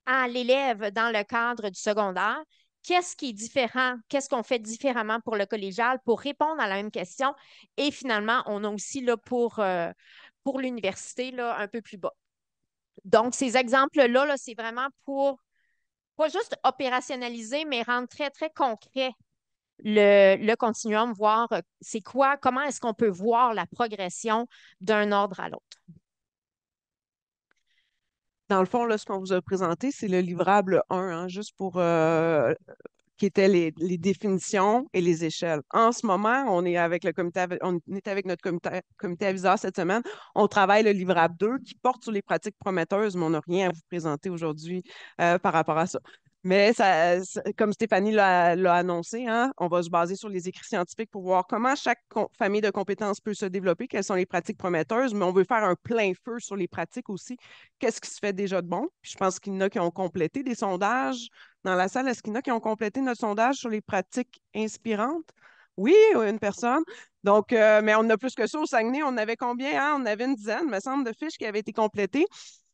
à l'élève dans le cadre du secondaire. Qu'est-ce qui est différent? Qu'est-ce qu'on fait différemment pour le collégial pour répondre à la même question? Et finalement, on a aussi là, pour l'université là, un peu plus bas. Donc, ces exemples-là, là, c'est vraiment pour pas juste opérationnaliser, mais rendre très, très concret le continuum, voir c'est quoi, comment est-ce qu'on peut voir la progression d'un ordre à l'autre. Dans le fond, là, ce qu'on vous a présenté, c'est le livrable 1, hein, juste pour qui étaient les définitions et les échelles. En ce moment, on est avec notre comité aviseur cette semaine. On travaille le livrable 2 qui porte sur les pratiques prometteuses, mais on n'a rien à vous présenter aujourd'hui par rapport à ça. Mais comme Stéphanie l'a annoncé, hein, on va se baser sur les écrits scientifiques pour voir comment chaque famille de compétences peut se développer, quelles sont les pratiques prometteuses, mais on veut faire un plein feu sur les pratiques aussi. Qu'est-ce qui se fait déjà de bon? Puis je pense qu'il y en a qui ont complété des sondages dans la salle. Est-ce qu'il y en a qui ont complété notre sondage sur les pratiques inspirantes? Oui, une personne. Donc, mais on a plus que ça au Saguenay. On avait combien? Hein? On avait une dizaine, me semble, de fiches qui avaient été complétées.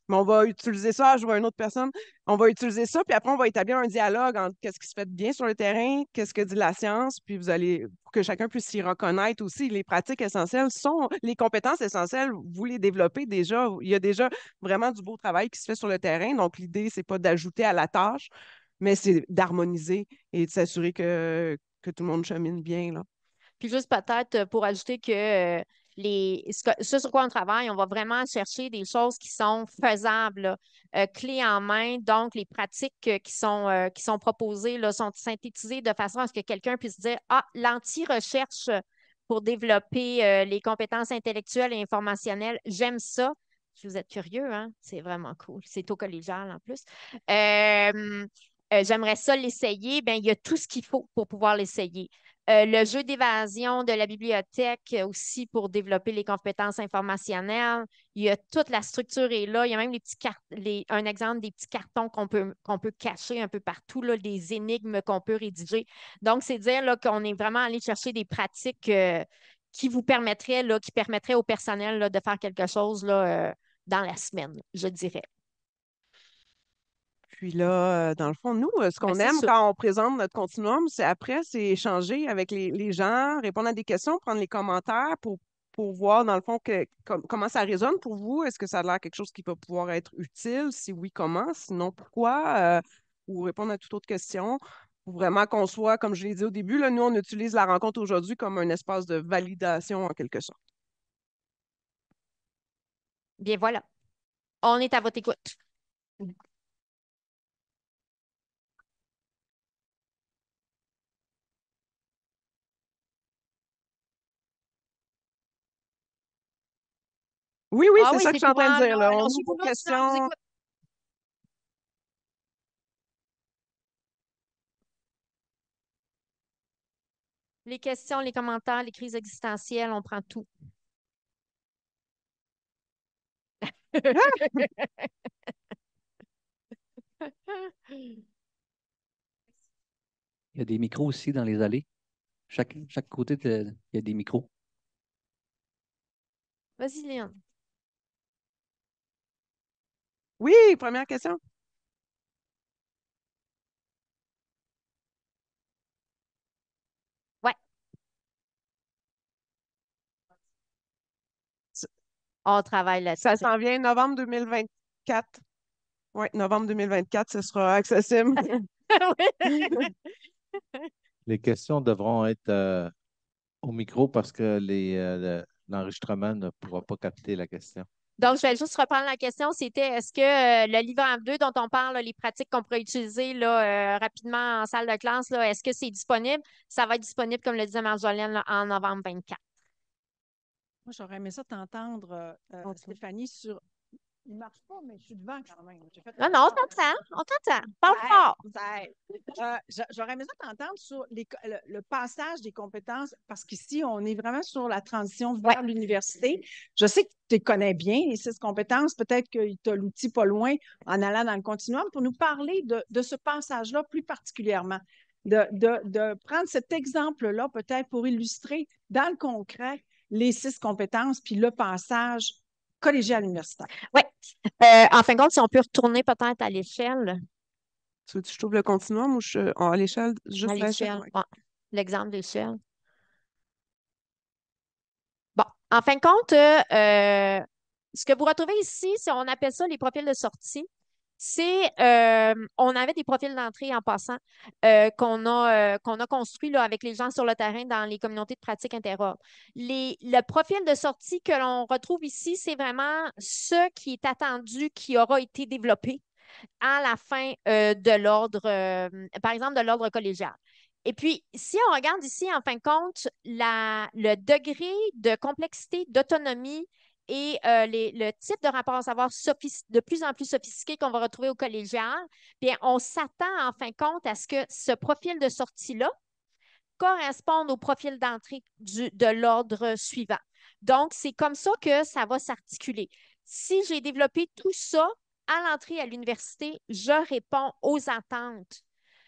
Mais on va utiliser ça, je vois une autre personne. On va utiliser ça, puis après, on va établir un dialogue entre qu'est-ce qui se fait de bien sur le terrain, qu'est-ce que dit la science, puis vous allez, pour que chacun puisse s'y reconnaître aussi. Les pratiques essentielles sont, les compétences essentielles, vous les développez déjà. Il y a déjà vraiment du beau travail qui se fait sur le terrain. Donc, l'idée, c'est pas d'ajouter à la tâche, mais c'est d'harmoniser et de s'assurer que tout le monde chemine bien, là. Puis juste peut-être pour ajouter que ce sur quoi on travaille, on va vraiment chercher des choses qui sont faisables, là, clés en main. Donc, les pratiques qui sont proposées là, sont synthétisées de façon à ce que quelqu'un puisse dire, ah, l'anti-recherche pour développer les compétences intellectuelles et informationnelles, j'aime ça. Si vous êtes curieux, hein? C'est vraiment cool. C'est au collégial en plus. J'aimerais ça l'essayer. Bien, il y a tout ce qu'il faut pour pouvoir l'essayer. Le jeu d'évasion de la bibliothèque aussi pour développer les compétences informationnelles. Il y a toute la structure est là. Il y a même un exemple des petits cartons qu'on peut cacher un peu partout, là, des énigmes qu'on peut rédiger. Donc, c'est dire là, qu'on est vraiment allé chercher des pratiques qui vous permettraient, là, qui permettraient au personnel là, de faire quelque chose là, dans la semaine, je dirais. Puis là, dans le fond, nous, ce Ben, qu'on c'est aime ça. quand on présente notre continuum, c'est échanger avec les gens, répondre à des questions, prendre les commentaires pour voir, dans le fond, comment ça résonne pour vous. Est-ce que ça a l'air quelque chose qui va pouvoir être utile? Si oui, comment? Sinon, pourquoi? Ou répondre à toute autre question. Pour vraiment qu'on soit, comme je l'ai dit au début, là, nous, on utilise la rencontre aujourd'hui comme un espace de validation en quelque sorte. Bien voilà. On est à votre écoute. Oui, oui, Ah c'est oui, ça que je c'est suis en train de épouvantable, dire, là. là. On Alors, chez ouvre vous, aux là, sinon, on vous questions. écoute. Les questions, les commentaires, les crises existentielles, on prend tout. Il y a des micros aussi dans les allées. Chaque côté, il y a des micros. Vas-y, Léon. Oui, première question. Ouais, Ça on travaille ça là-dessus. s'en vient novembre 2024. Oui, novembre 2024, ce sera accessible. Les questions devront être au micro parce que l'enregistrement ne pourra pas capter la question. Donc, je vais juste reprendre la question. C'était est-ce que le livre en 2 dont on parle, là, les pratiques qu'on pourrait utiliser là, rapidement en salle de classe, là, est-ce que c'est disponible? Ça va être disponible, comme le disait Marjolaine, là, en novembre 24. Moi, j'aurais aimé ça t'entendre, Stéphanie, sur. Il marche pas, mais je suis devant quand même. J'ai fait Non, non, on t'entend. On t'entend. Parle Ça fort. aide, ça aide. J'aurais aimé ça t'entendre sur le passage des compétences, parce qu'ici, on est vraiment sur la transition vers l'université. Je sais que tu les connais bien, les 6 compétences. Peut-être que tu as l'outil pas loin en allant dans le continuum pour nous parler de ce passage-là plus particulièrement. De prendre cet exemple-là, peut-être pour illustrer dans le concret les 6 compétences, puis le passage collégial universitaire. Oui. En fin de compte, si on peut retourner peut-être à l'échelle. Tu veux que je trouve le continuum ou à l'échelle, À juste à l'échelle? l'échelle. Ouais. Ouais. L'exemple d'échelle. Bon, en fin de compte, ce que vous retrouvez ici, si on appelle ça les profils de sortie, on avait des profils d'entrée en passant qu'on a construits là, avec les gens sur le terrain dans les communautés de pratique interordre. Le profil de sortie que l'on retrouve ici, c'est vraiment ce qui est attendu, qui aura été développé à la fin de l'ordre, par exemple, de l'ordre collégial. Et puis, si on regarde ici, en fin de compte, le degré de complexité, d'autonomie et le type de rapport à savoir de plus en plus sophistiqué qu'on va retrouver au collégial, bien, on s'attend, en fin de compte, à ce que ce profil de sortie-là corresponde au profil d'entrée de l'ordre suivant. Donc, c'est comme ça que ça va s'articuler. Si j'ai développé tout ça à l'entrée à l'université, je réponds aux attentes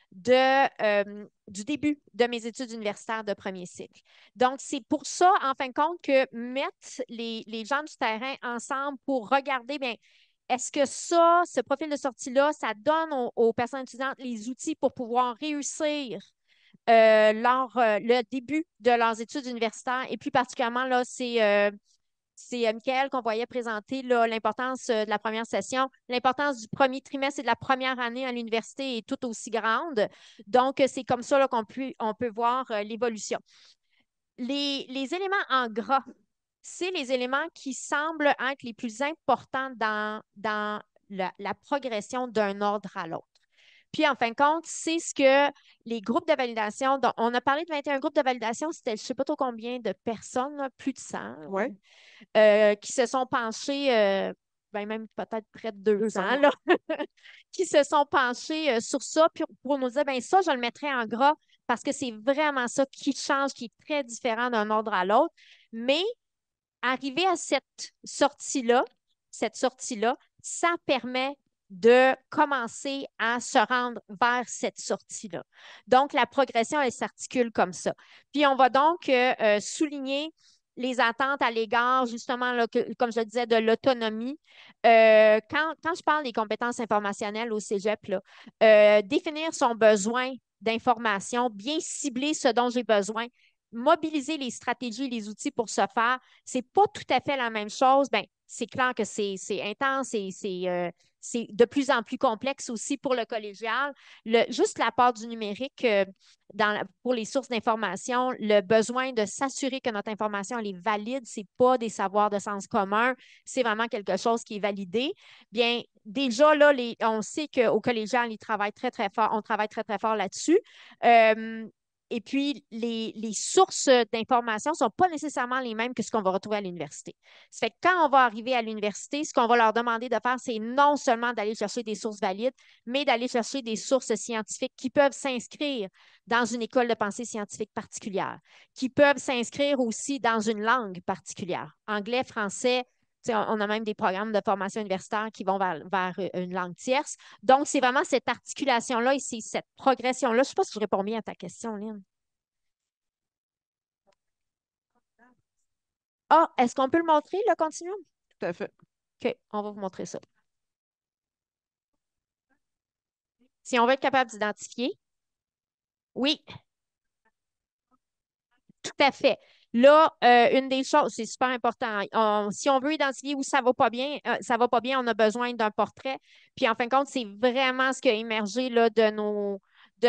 du début de mes études universitaires de premier cycle. Donc, c'est pour ça, en fin de compte, que mettre les gens du terrain ensemble pour regarder, bien, est-ce que ça, ce profil de sortie-là, ça donne aux personnes étudiantes les outils pour pouvoir réussir le début de leurs études universitaires. Et puis particulièrement, là, c'est Michael qu'on voyait présenter l'importance de la première session. L'importance du premier trimestre et de la première année à l'université est tout aussi grande. Donc, c'est comme ça là, on peut voir l'évolution. Les éléments en gras, c'est les éléments qui semblent être les plus importants dans la progression d'un ordre à l'autre. Puis, en fin de compte, c'est ce que les groupes de validation, dont on a parlé de 21 groupes de validation, c'était je ne sais pas trop combien de personnes, là, plus de 100, Ouais. qui se sont penchés, ben même peut-être près de 200, là, qui se sont penchés sur ça pour nous dire, ben ça, je le mettrais en gras parce que c'est vraiment ça qui change, qui est très différent d'un ordre à l'autre. Mais arriver à cette sortie-là, ça permet de commencer à se rendre vers cette sortie-là. Donc, la progression, elle s'articule comme ça. Puis, on va donc souligner les attentes à l'égard, justement, là, comme je le disais, de l'autonomie. Quand je parle des compétences informationnelles au cégep, là, définir son besoin d'information, bien cibler ce dont j'ai besoin, mobiliser les stratégies, les outils pour ce faire, c'est pas tout à fait la même chose. Ben, c'est clair que c'est intense et c'est de plus en plus complexe aussi pour le collégial. Juste la part du numérique pour les sources d'information, le besoin de s'assurer que notre information elle est valide, c'est pas des savoirs de sens commun, c'est vraiment quelque chose qui est validé. Bien, déjà, là, on sait qu'au collégial, ils travaillent très, très fort, on travaille très, très fort là-dessus. Et puis, les sources d'information ne sont pas nécessairement les mêmes que ce qu'on va retrouver à l'université. Ça fait que quand on va arriver à l'université, ce qu'on va leur demander de faire, c'est non seulement d'aller chercher des sources valides, mais d'aller chercher des sources scientifiques qui peuvent s'inscrire dans une école de pensée scientifique particulière, qui peuvent s'inscrire aussi dans une langue particulière, anglais, français. On a même des programmes de formation universitaire qui vont vers une langue tierce. Donc, c'est vraiment cette articulation-là et c'est cette progression-là. Je ne sais pas si je réponds bien à ta question, Lynn. Ah, est-ce qu'on peut le montrer, le continuum? Tout à fait. OK, on va vous montrer ça. Si on veut être capable d'identifier, oui, tout à fait. Là, une des choses, c'est super important. Si on veut identifier où ça va pas bien, on a besoin d'un portrait. Puis en fin de compte, c'est vraiment ce qui a émergé là, de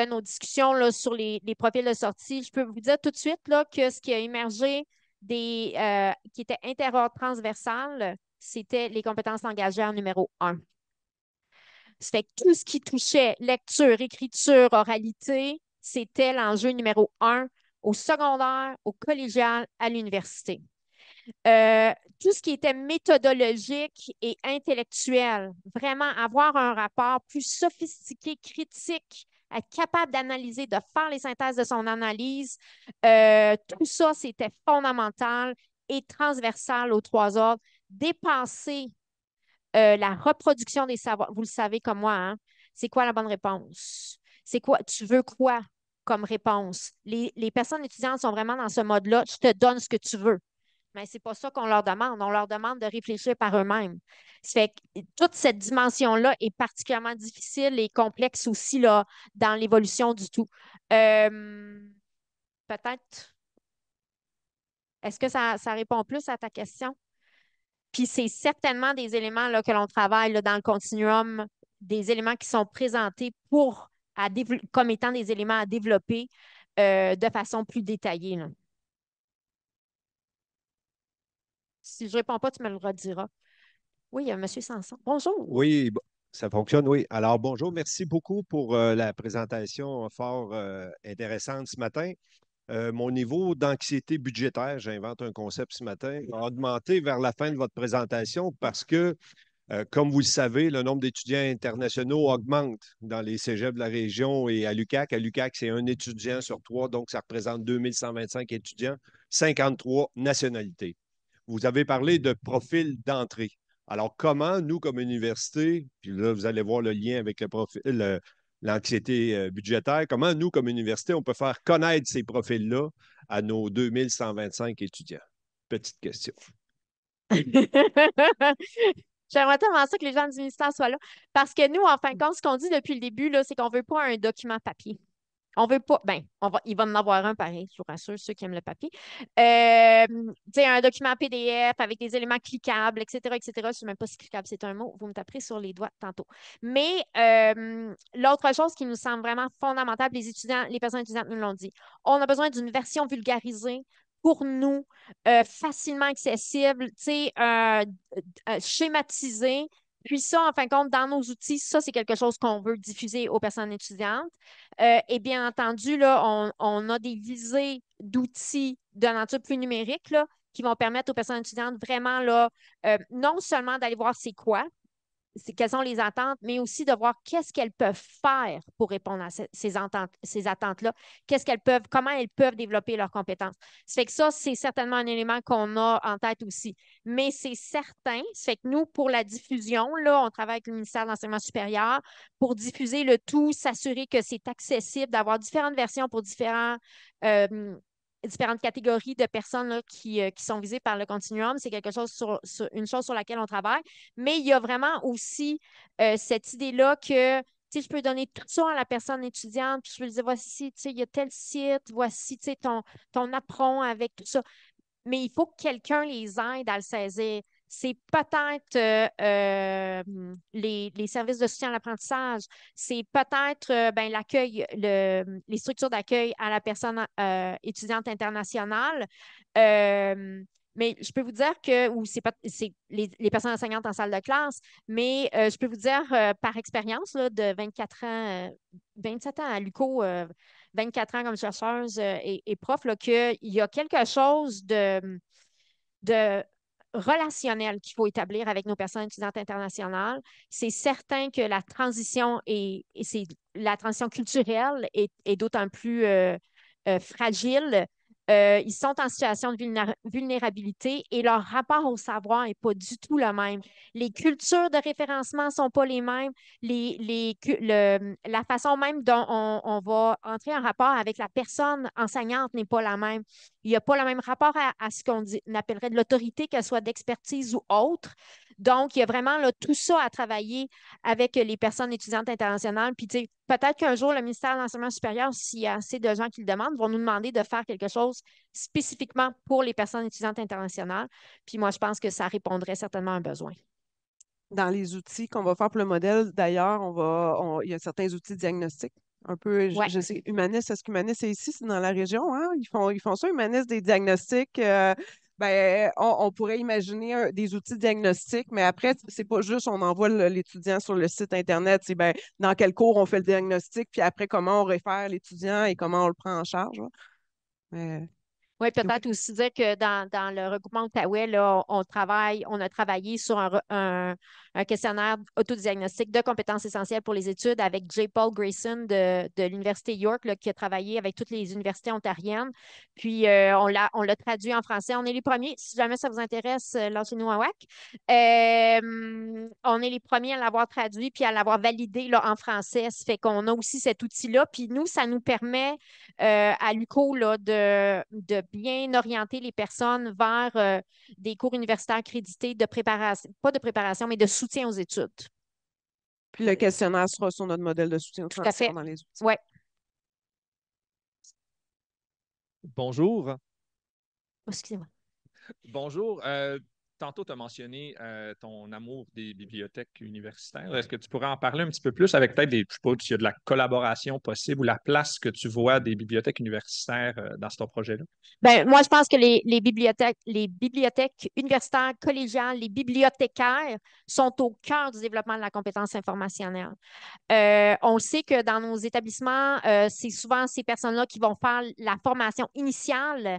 nos discussions là, sur les profils de sortie. Je peux vous dire tout de suite là, que ce qui a émergé qui était interordre transversal, c'était les compétences langagières numéro 1. Ça fait que tout ce qui touchait lecture, écriture, oralité, c'était l'enjeu numéro 1 au secondaire, au collégial, à l'université. Tout ce qui était méthodologique et intellectuel, vraiment avoir un rapport plus sophistiqué, critique, être capable d'analyser, de faire les synthèses de son analyse, tout ça, c'était fondamental et transversal aux trois ordres. Dépasser la reproduction des savoirs, vous le savez comme moi, hein? C'est quoi la bonne réponse? C'est quoi? Tu veux quoi comme réponse? Les personnes étudiantes sont vraiment dans ce mode-là. Je te donne ce que tu veux. Mais ce n'est pas ça qu'on leur demande. On leur demande de réfléchir par eux-mêmes. Ça fait que toute cette dimension-là est particulièrement difficile et complexe aussi là, dans l'évolution du tout. Peut-être. Est-ce que ça répond plus à ta question? Puis c'est certainement des éléments là, que l'on travaille là, dans le continuum, des éléments qui sont présentés comme étant des éléments à développer de façon plus détaillée, là. Si je ne réponds pas, tu me le rediras. Oui, M. Sanson. Bonjour. Oui, ça fonctionne, oui. Alors, bonjour, merci beaucoup pour la présentation fort intéressante ce matin. Mon niveau d'anxiété budgétaire, j'invente un concept ce matin, a augmenté vers la fin de votre présentation parce que, comme vous le savez, le nombre d'étudiants internationaux augmente dans les cégeps de la région et à l'UQAC. À l'UQAC, c'est un étudiant sur 3, donc ça représente 2125 étudiants, 53 nationalités. Vous avez parlé de profil d'entrée. Alors, comment nous, comme université, puis là, vous allez voir le lien avec l'anxiété budgétaire, comment nous, comme université, on peut faire connaître ces profils-là à nos 2125 étudiants? Petite question. J'aimerais tellement ça que les gens du ministère soient là. Parce que nous, en fin de compte, ce qu'on dit depuis le début, là, c'est qu'on ne veut pas un document papier. On veut pas, ben, il va en avoir un pareil, je vous rassure, ceux qui aiment le papier. Un document PDF avec des éléments cliquables, etc., etc. Je ne sais même pas si cliquable, c'est un mot. Vous me taperez sur les doigts tantôt. Mais l'autre chose qui nous semble vraiment fondamentale, les personnes étudiantes nous l'ont dit, on a besoin d'une version vulgarisée pour nous, facilement accessible, schématisée. Puis ça, en fin de compte, dans nos outils, ça, c'est quelque chose qu'on veut diffuser aux personnes étudiantes. Et bien entendu, là, on a des visées d'outils de nature plus numérique là, qui vont permettre aux personnes étudiantes vraiment là, non seulement d'aller voir c'est quoi, quelles sont les attentes, mais aussi de voir qu'est-ce qu'elles peuvent faire pour répondre à ces attentes-là, comment elles peuvent développer leurs compétences. Ça fait que ça, c'est certainement un élément qu'on a en tête aussi. Mais c'est certain, ça fait que nous, pour la diffusion, là, on travaille avec le ministère de l'Enseignement supérieur pour diffuser le tout, s'assurer que c'est accessible, d'avoir différentes versions pour différentes catégories de personnes là, qui sont visées par le continuum. C'est quelque chose une chose sur laquelle on travaille. Mais il y a vraiment aussi cette idée-là que je peux donner tout ça à la personne étudiante, puis je peux lui dire, voici, il y a tel site, voici, ton apprend avec tout ça. Mais il faut que quelqu'un les aide à le saisir. C'est peut-être les services de soutien à l'apprentissage, c'est peut-être ben, les structures d'accueil à la personne étudiante internationale. Euh, mais je peux vous dire que, ou c'est pas, c'est les personnes enseignantes en salle de classe, mais je peux vous dire par expérience là, de 24 ans, 27 ans à l'UQO, 24 ans comme chercheuse et prof, qu'il y a quelque chose de relationnel qu'il faut établir avec nos personnes étudiantes internationales. C'est certain que la transition culturelle est d'autant plus fragile. Ils sont en situation de vulnérabilité et leur rapport au savoir n'est pas du tout le même. Les cultures de référencement ne sont pas les mêmes. La façon même dont on va entrer en rapport avec la personne enseignante n'est pas la même. Il n'y a pas le même rapport à ce qu'on appellerait de l'autorité, qu'elle soit d'expertise ou autre. Donc, il y a vraiment là, tout ça à travailler avec les personnes étudiantes internationales. Puis, peut-être qu'un jour, le ministère de l'Enseignement supérieur, s'il y a assez de gens qui le demandent, vont nous demander de faire quelque chose spécifiquement pour les personnes étudiantes internationales. Puis, moi, je pense que ça répondrait certainement à un besoin. Dans les outils qu'on va faire pour le modèle, d'ailleurs, il y a certains outils diagnostiques. Un peu, Ouais. je sais, Humanis, est-ce qu'Humanis est ici? C'est dans la région, hein? Ils font ça, Humanis, des diagnostics. Ben, on pourrait imaginer des outils diagnostiques, mais après, c'est pas juste on envoie l'étudiant sur le site Internet, c'est ben, dans quel cours on fait le diagnostic, puis après, comment on réfère l'étudiant et comment on le prend en charge. Là. Mais, Oui, peut-être aussi dire que dans le regroupement Outaouais, là, on a travaillé sur un questionnaire autodiagnostic de compétences essentielles pour les études avec J. Paul Grayson de l'Université York, là, qui a travaillé avec toutes les universités ontariennes. Puis, on l'a traduit en français. On est les premiers. Si jamais ça vous intéresse, lancez-nous un WAC. On est les premiers à l'avoir traduit puis à l'avoir validé là, en français. Ça fait qu'on a aussi cet outil-là. Puis, nous, ça nous permet à l'UQO là, de bien orienter les personnes vers des cours universitaires accrédités de préparation, pas de préparation, mais de soutien aux études. puis le questionnaire sera sur notre modèle de soutien aux Tout à fait. dans les outils. Oui. Bonjour. Excusez-moi. Bonjour. Tantôt, tu as mentionné ton amour des bibliothèques universitaires. Est-ce que tu pourrais en parler un petit peu plus avec peut-être je sais pas, s'il y a de la collaboration possible ou la place que tu vois des bibliothèques universitaires dans ce projet-là? Ben, moi, je pense que les bibliothèques universitaires, collégiales, les bibliothécaires sont au cœur du développement de la compétence informationnelle. On sait que dans nos établissements, c'est souvent ces personnes-là qui vont faire la formation initiale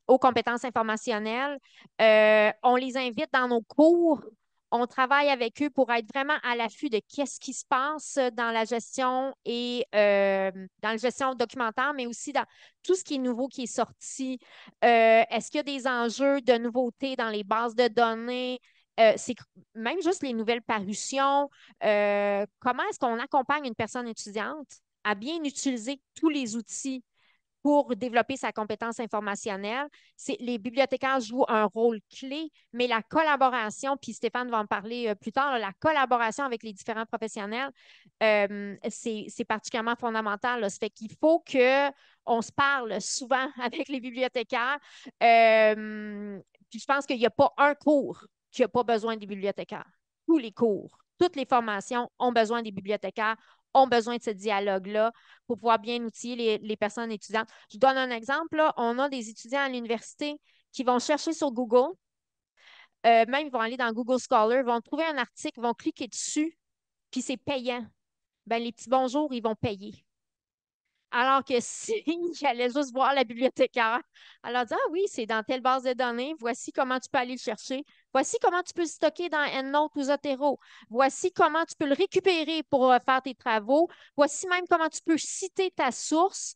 aux compétences informationnelles. On les invite dans nos cours. On travaille avec eux pour être vraiment à l'affût de qu'est-ce qui se passe dans la gestion et dans la gestion documentaire, mais aussi dans tout ce qui est nouveau qui est sorti. Est-ce qu'il y a des enjeux de nouveautés dans les bases de données? C'est même juste les nouvelles parutions. Comment est-ce qu'on accompagne une personne étudiante à bien utiliser tous les outils pour développer sa compétence informationnelle? Les bibliothécaires jouent un rôle clé, mais la collaboration, puis Stéphane va en parler plus tard, la collaboration avec les différents professionnels, c'est particulièrement fondamental. Là. Ça fait qu'il faut qu'on se parle souvent avec les bibliothécaires. Puis je pense qu'il n'y a pas un cours qui n'a pas besoin des bibliothécaires. Tous les cours, toutes les formations ont besoin des bibliothécaires, ont besoin de ce dialogue-là pour pouvoir bien outiller les personnes étudiantes. Je donne un exemple. Là. On a des étudiants à l'université qui vont chercher sur Google, même ils vont aller dans Google Scholar, vont trouver un article, vont cliquer dessus, puis c'est payant. Ben, les petits bonjours, ils vont payer. Alors que s'ils allaient juste voir la bibliothécaire, elle leur dit, ah oui, c'est dans telle base de données, voici comment tu peux aller le chercher, voici comment tu peux le stocker dans EndNote ou Zotero, voici comment tu peux le récupérer pour faire tes travaux, voici même comment tu peux citer ta source.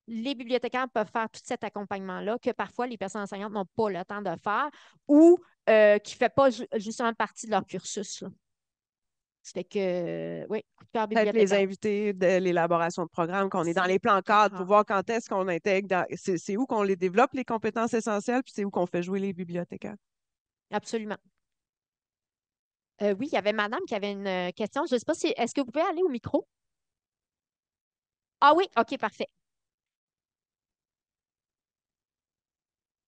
Les bibliothécaires peuvent faire tout cet accompagnement-là que parfois les personnes enseignantes n'ont pas le temps de faire ou qui ne fait pas justement partie de leur cursus, là. Ça fait que, oui, coup de cœur Peut-être les bibliothécaire. invités de l'élaboration de programme, qu'on est dans les plans cadres pour voir quand est-ce qu'on intègre, c'est où qu'on les développe, les compétences essentielles, puis c'est où qu'on fait jouer les bibliothécaires. Absolument. Oui, il y avait madame qui avait une question. Je ne sais pas si. Est-ce que vous pouvez aller au micro? Ah oui, OK, parfait.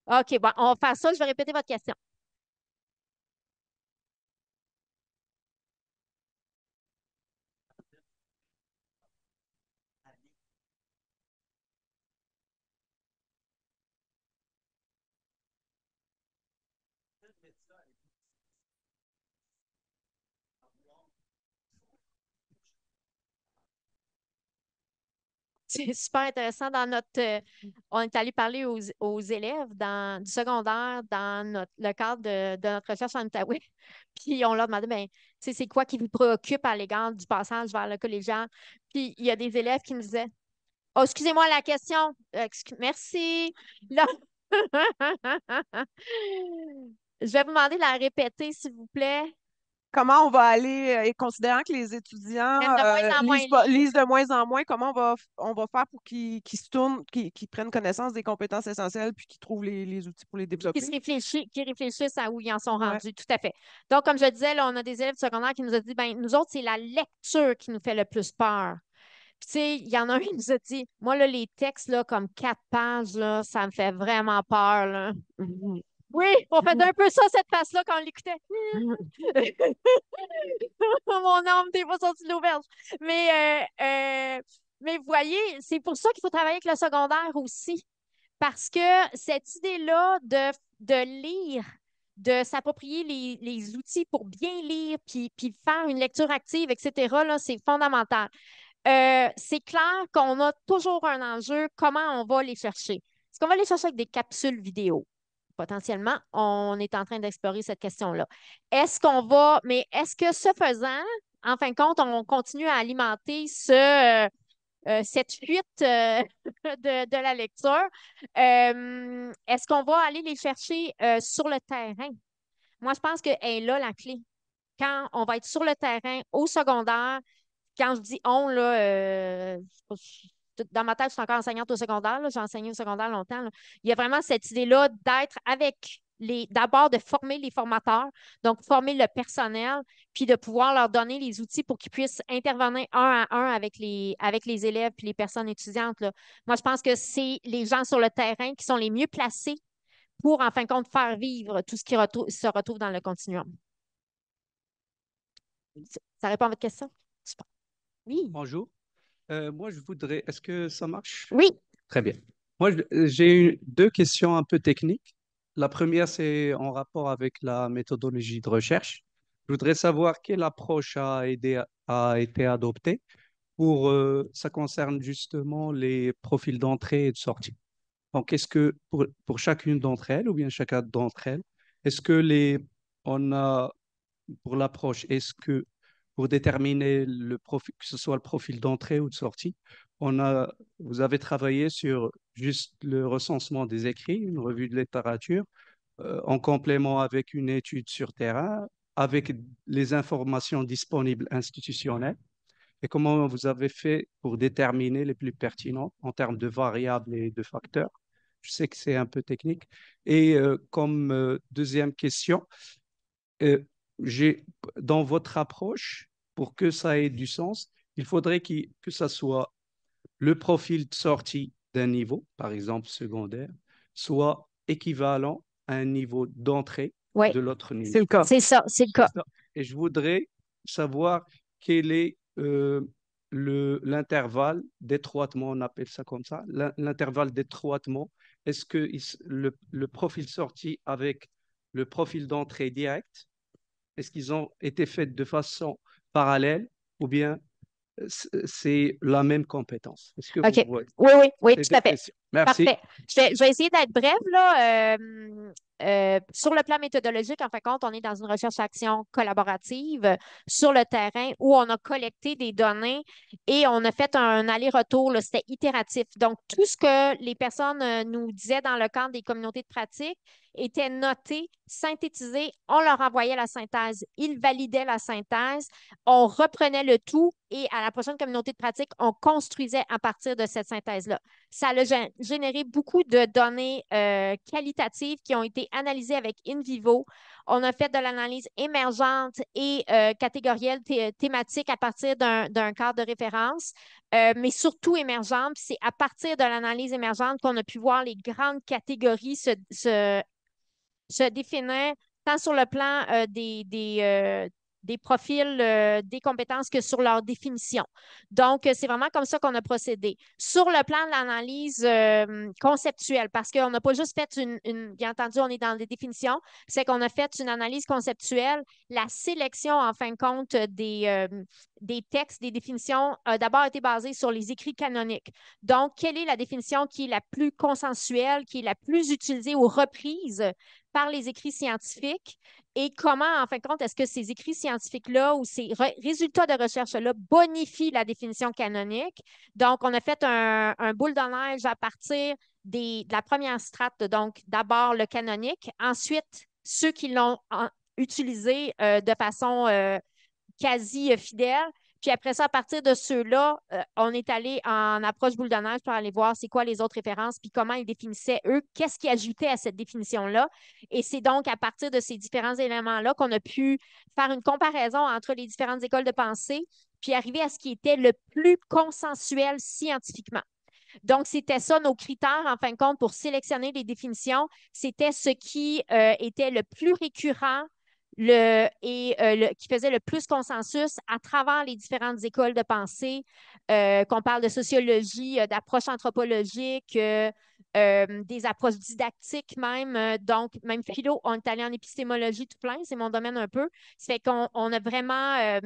OK, bon, on va faire ça. Je vais répéter votre question. C'est super intéressant. On est allé parler aux élèves du secondaire dans le cadre de notre recherche en Outaouais. Puis on leur demandait, ben, tu sais, c'est quoi qui vous préoccupe à l'égard du passage vers le collégial? Puis il y a des élèves qui me disaient, oh, excusez-moi la question. Merci. Là, je vais vous demander de la répéter, s'il vous plaît. Comment on va aller, et considérant que les étudiants Même de moins en moins lisent de moins en moins, comment on va faire pour qu'ils se tournent, qu'ils prennent connaissance des compétences essentielles puis qu'ils trouvent les outils pour les développer? Qui réfléchissent à où ils en sont Ouais. rendus, tout à fait. Donc, comme je disais, là, on a des élèves secondaires qui nous ont dit, ben, nous autres, c'est la lecture qui nous fait le plus peur. Puis, tu sais, il y en a un qui nous a dit, moi, là, les textes, là, comme 4 pages, là, ça me fait vraiment peur, là. Oui, on faisait un peu ça, cette face-là, quand on l'écoutait. Mon âme, t'es pas sorti de l'auberge. Mais vous voyez, c'est pour ça qu'il faut travailler avec le secondaire aussi. Parce que cette idée-là de lire, de s'approprier les outils pour bien lire, puis faire une lecture active, etc., là, c'est fondamental. C'est clair qu'on a toujours un enjeu, comment on va les chercher. Est-ce qu'on va les chercher avec des capsules vidéo? Potentiellement, on est en train d'explorer cette question-là. Mais est-ce que ce faisant, en fin de compte, on continue à alimenter cette fuite de la lecture? Est-ce qu'on va aller les chercher sur le terrain? Moi, je pense que est là la clé. Quand on va être sur le terrain au secondaire, quand je dis on, là, dans ma tête, je suis encore enseignante au secondaire, là, j'ai enseigné au secondaire longtemps, là. Il y a vraiment cette idée-là d'être avec d'abord de former les formateurs, donc former le personnel, puis de pouvoir leur donner les outils pour qu'ils puissent intervenir un à un avec les élèves puis les personnes étudiantes, là. Moi, je pense que c'est les gens sur le terrain qui sont les mieux placés pour, en fin de compte, faire vivre tout ce qui se retrouve dans le continuum. Ça répond à votre question? Super. Oui. Bonjour. Moi, je voudrais. Est-ce que ça marche? Oui. Très bien. Moi, j'ai deux questions un peu techniques. La première, c'est en rapport avec la méthodologie de recherche. Je voudrais savoir quelle approche a été adoptée pour. Ça concerne justement les profils d'entrée et de sortie. Donc, est-ce que pour chacune d'entre elles, ou bien chacun d'entre elles, est-ce que on a pour l'approche, est-ce que pour déterminer le profil, que ce soit le profil d'entrée ou de sortie, vous avez travaillé sur juste le recensement des écrits, une revue de littérature, en complément avec une étude sur terrain, avec les informations disponibles institutionnelles, et comment vous avez fait pour déterminer les plus pertinents en termes de variables et de facteurs. Je sais que c'est un peu technique. Et comme deuxième question, euh, j'ai, dans votre approche, pour que ça ait du sens, il faudrait que ça soit le profil de sortie d'un niveau, par exemple secondaire, soit équivalent à un niveau d'entrée Oui, de l'autre niveau. C'est le cas. c'est ça, c'est le cas. Et je voudrais savoir quel est l'intervalle d'étroitement, on appelle ça comme ça, l'intervalle d'étroitement. Est-ce que le profil sorti avec le profil d'entrée direct, est-ce qu'ils ont été faits de façon parallèle ou bien c'est la même compétence. Est-ce que OK. vous voyez Oui, ces tout à deux fait. questions? Merci. Parfait. Je vais essayer d'être brève, là. Sur le plan méthodologique, en fin de compte, on est dans une recherche-action collaborative sur le terrain où on a collecté des données et on a fait un aller-retour, là. C'était itératif. Donc, tout ce que les personnes nous disaient dans le cadre des communautés de pratique était noté, synthétisé. On leur envoyait la synthèse. Ils validaient la synthèse. On reprenait le tout et à la prochaine communauté de pratique, on construisait à partir de cette synthèse-là. Ça a généré beaucoup de données qualitatives qui ont été analysées avec InVivo. On a fait de l'analyse émergente et catégorielle thématique à partir d'un cadre de référence, mais surtout émergente. C'est à partir de l'analyse émergente qu'on a pu voir les grandes catégories se définir tant sur le plan des profils, des compétences que sur leur définition. Donc, c'est vraiment comme ça qu'on a procédé. Sur le plan de l'analyse conceptuelle, parce qu'on n'a pas juste fait bien entendu, on est dans des définitions, c'est qu'on a fait une analyse conceptuelle. La sélection, en fin de compte, des textes, des définitions, a d'abord été basée sur les écrits canoniques. Donc, quelle est la définition qui est la plus consensuelle, qui est la plus utilisée ou reprise par les écrits scientifiques et comment, en fin de compte, est-ce que ces écrits scientifiques-là ou ces résultats de recherche-là bonifient la définition canonique? Donc, on a fait un boule de neige à partir de la première strate, donc d'abord le canonique, ensuite ceux qui l'ont utilisé de façon quasi fidèle. Puis après ça, à partir de ceux-là, on est allé en approche boule de neige pour aller voir c'est quoi les autres références, puis comment ils définissaient eux, qu'est-ce qu'ils ajoutaient à cette définition-là. Et c'est donc à partir de ces différents éléments-là qu'on a pu faire une comparaison entre les différentes écoles de pensée, puis arriver à ce qui était le plus consensuel scientifiquement. Donc, c'était ça nos critères, en fin de compte, pour sélectionner les définitions. C'était ce qui était le plus récurrent qui faisait le plus consensus à travers les différentes écoles de pensée, qu'on parle de sociologie, d'approche anthropologique, des approches didactiques même. Donc, même philo, on est allé en épistémologie tout plein, c'est mon domaine un peu. Ça fait qu'on a vraiment,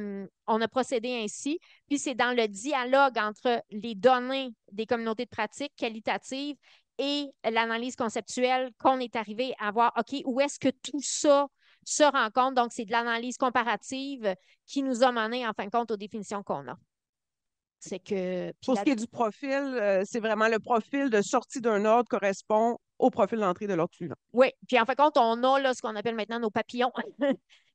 on a procédé ainsi. Puis, c'est dans le dialogue entre les données des communautés de pratique qualitatives et l'analyse conceptuelle qu'on est arrivé à voir, OK, où est-ce que tout ça se rencontre? Donc, c'est de l'analyse comparative qui nous a mené, en fin de compte, aux définitions qu'on a. C'est que. Pour ce qui est du profil, c'est vraiment le profil de sortie d'un ordre correspond au profil d'entrée de l'ordre suivant. Oui, puis en fin de compte, on a là, ce qu'on appelle maintenant nos papillons.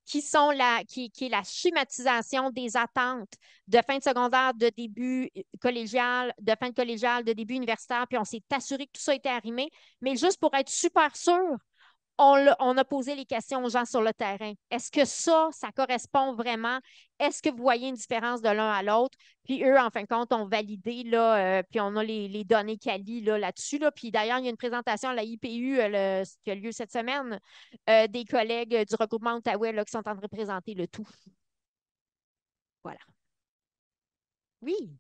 qui est la schématisation des attentes de fin de secondaire, de début collégial, de fin de collégial, de début universitaire, puis on s'est assuré que tout ça était arrimé. Mais juste pour être super sûr, on a posé les questions aux gens sur le terrain. Est-ce que ça correspond vraiment? Est-ce que vous voyez une différence de l'un à l'autre? Puis eux, en fin de compte, ont validé, là, puis on a les données quali là-dessus. Là. Puis d'ailleurs, il y a une présentation à la IPU qui a lieu cette semaine des collègues du regroupement Outaouais là, qui sont en train de présenter le tout. Voilà. Oui.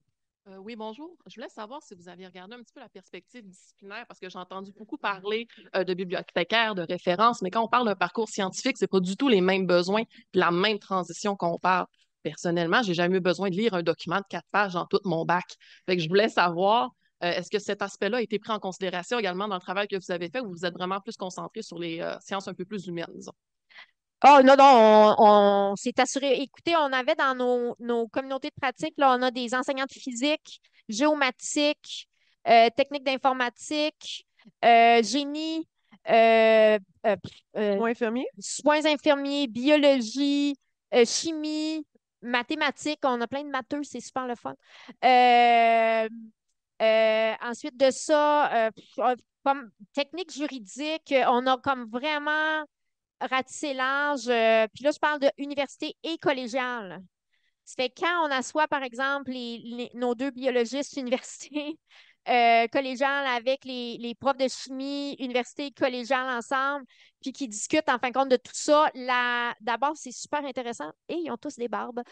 Oui, bonjour. Je voulais savoir si vous aviez regardé un petit peu la perspective disciplinaire parce que j'ai entendu beaucoup parler de bibliothécaires, de références, mais quand on parle d'un parcours scientifique, c'est pas du tout les mêmes besoins, la même transition qu'on parle. Personnellement, j'ai jamais eu besoin de lire un document de 4 pages dans tout mon bac. Fait que je voulais savoir, est-ce que cet aspect-là a été pris en considération également dans le travail que vous avez fait ou vous êtes vraiment plus concentré sur les sciences un peu plus humaines, disons? Oh non, non, on s'est assuré. Écoutez, on avait dans nos communautés de pratique, là, on a des enseignants de physique, géomatique, technique d'informatique, génie, Soins infirmiers? soins infirmiers, biologie, chimie, mathématiques. On a plein de matheux, c'est super le fun. Ensuite de ça, comme technique juridique, on a comme vraiment ratisser large. Puis là, je parle de université et collégiale. Ça fait quand on assoit, par exemple, nos deux biologistes université collégiale avec les profs de chimie, université collégiale ensemble, puis qui discutent en fin de compte de tout ça, d'abord, c'est super intéressant. Et ils ont tous des barbes.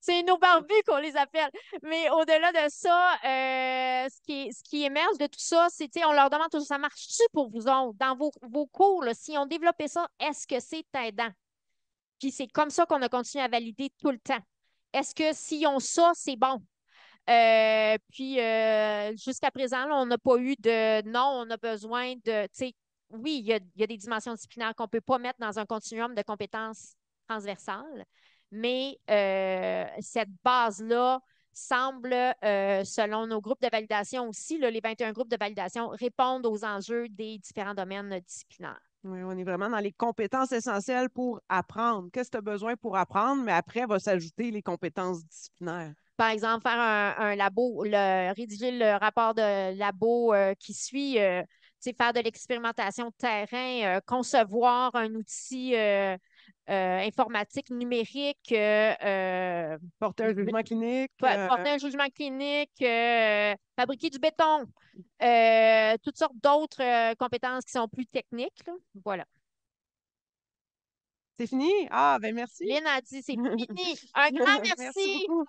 C'est nos barbus qu'on les appelle. Mais au-delà de ça, ce qui émerge de tout ça, c'est, on leur demande toujours, ça marche-tu pour vous autres? Dans vos cours, là, si on développait ça, est-ce que c'est aidant? Puis c'est comme ça qu'on a continué à valider tout le temps. Est-ce que s'ils ont ça, c'est bon? Jusqu'à présent, là, on n'a pas eu de non, on a besoin de, tu sais, oui, il y a des dimensions disciplinaires qu'on ne peut pas mettre dans un continuum de compétences transversales, mais cette base-là semble, selon nos groupes de validation aussi, là, les 21 groupes de validation répondent aux enjeux des différents domaines disciplinaires. Oui, on est vraiment dans les compétences essentielles pour apprendre. Qu'est-ce que tu as besoin pour apprendre, mais après, va s'ajouter les compétences disciplinaires. Par exemple, faire un labo, rédiger le rapport de labo qui suit, faire de l'expérimentation de terrain, concevoir un outil informatique numérique, Porter un jugement clinique. porter un jugement clinique, fabriquer du béton, toutes sortes d'autres compétences qui sont plus techniques, là. Voilà. C'est fini? Ah, ben merci. Lynn a dit c'est fini. Un grand merci. Merci beaucoup.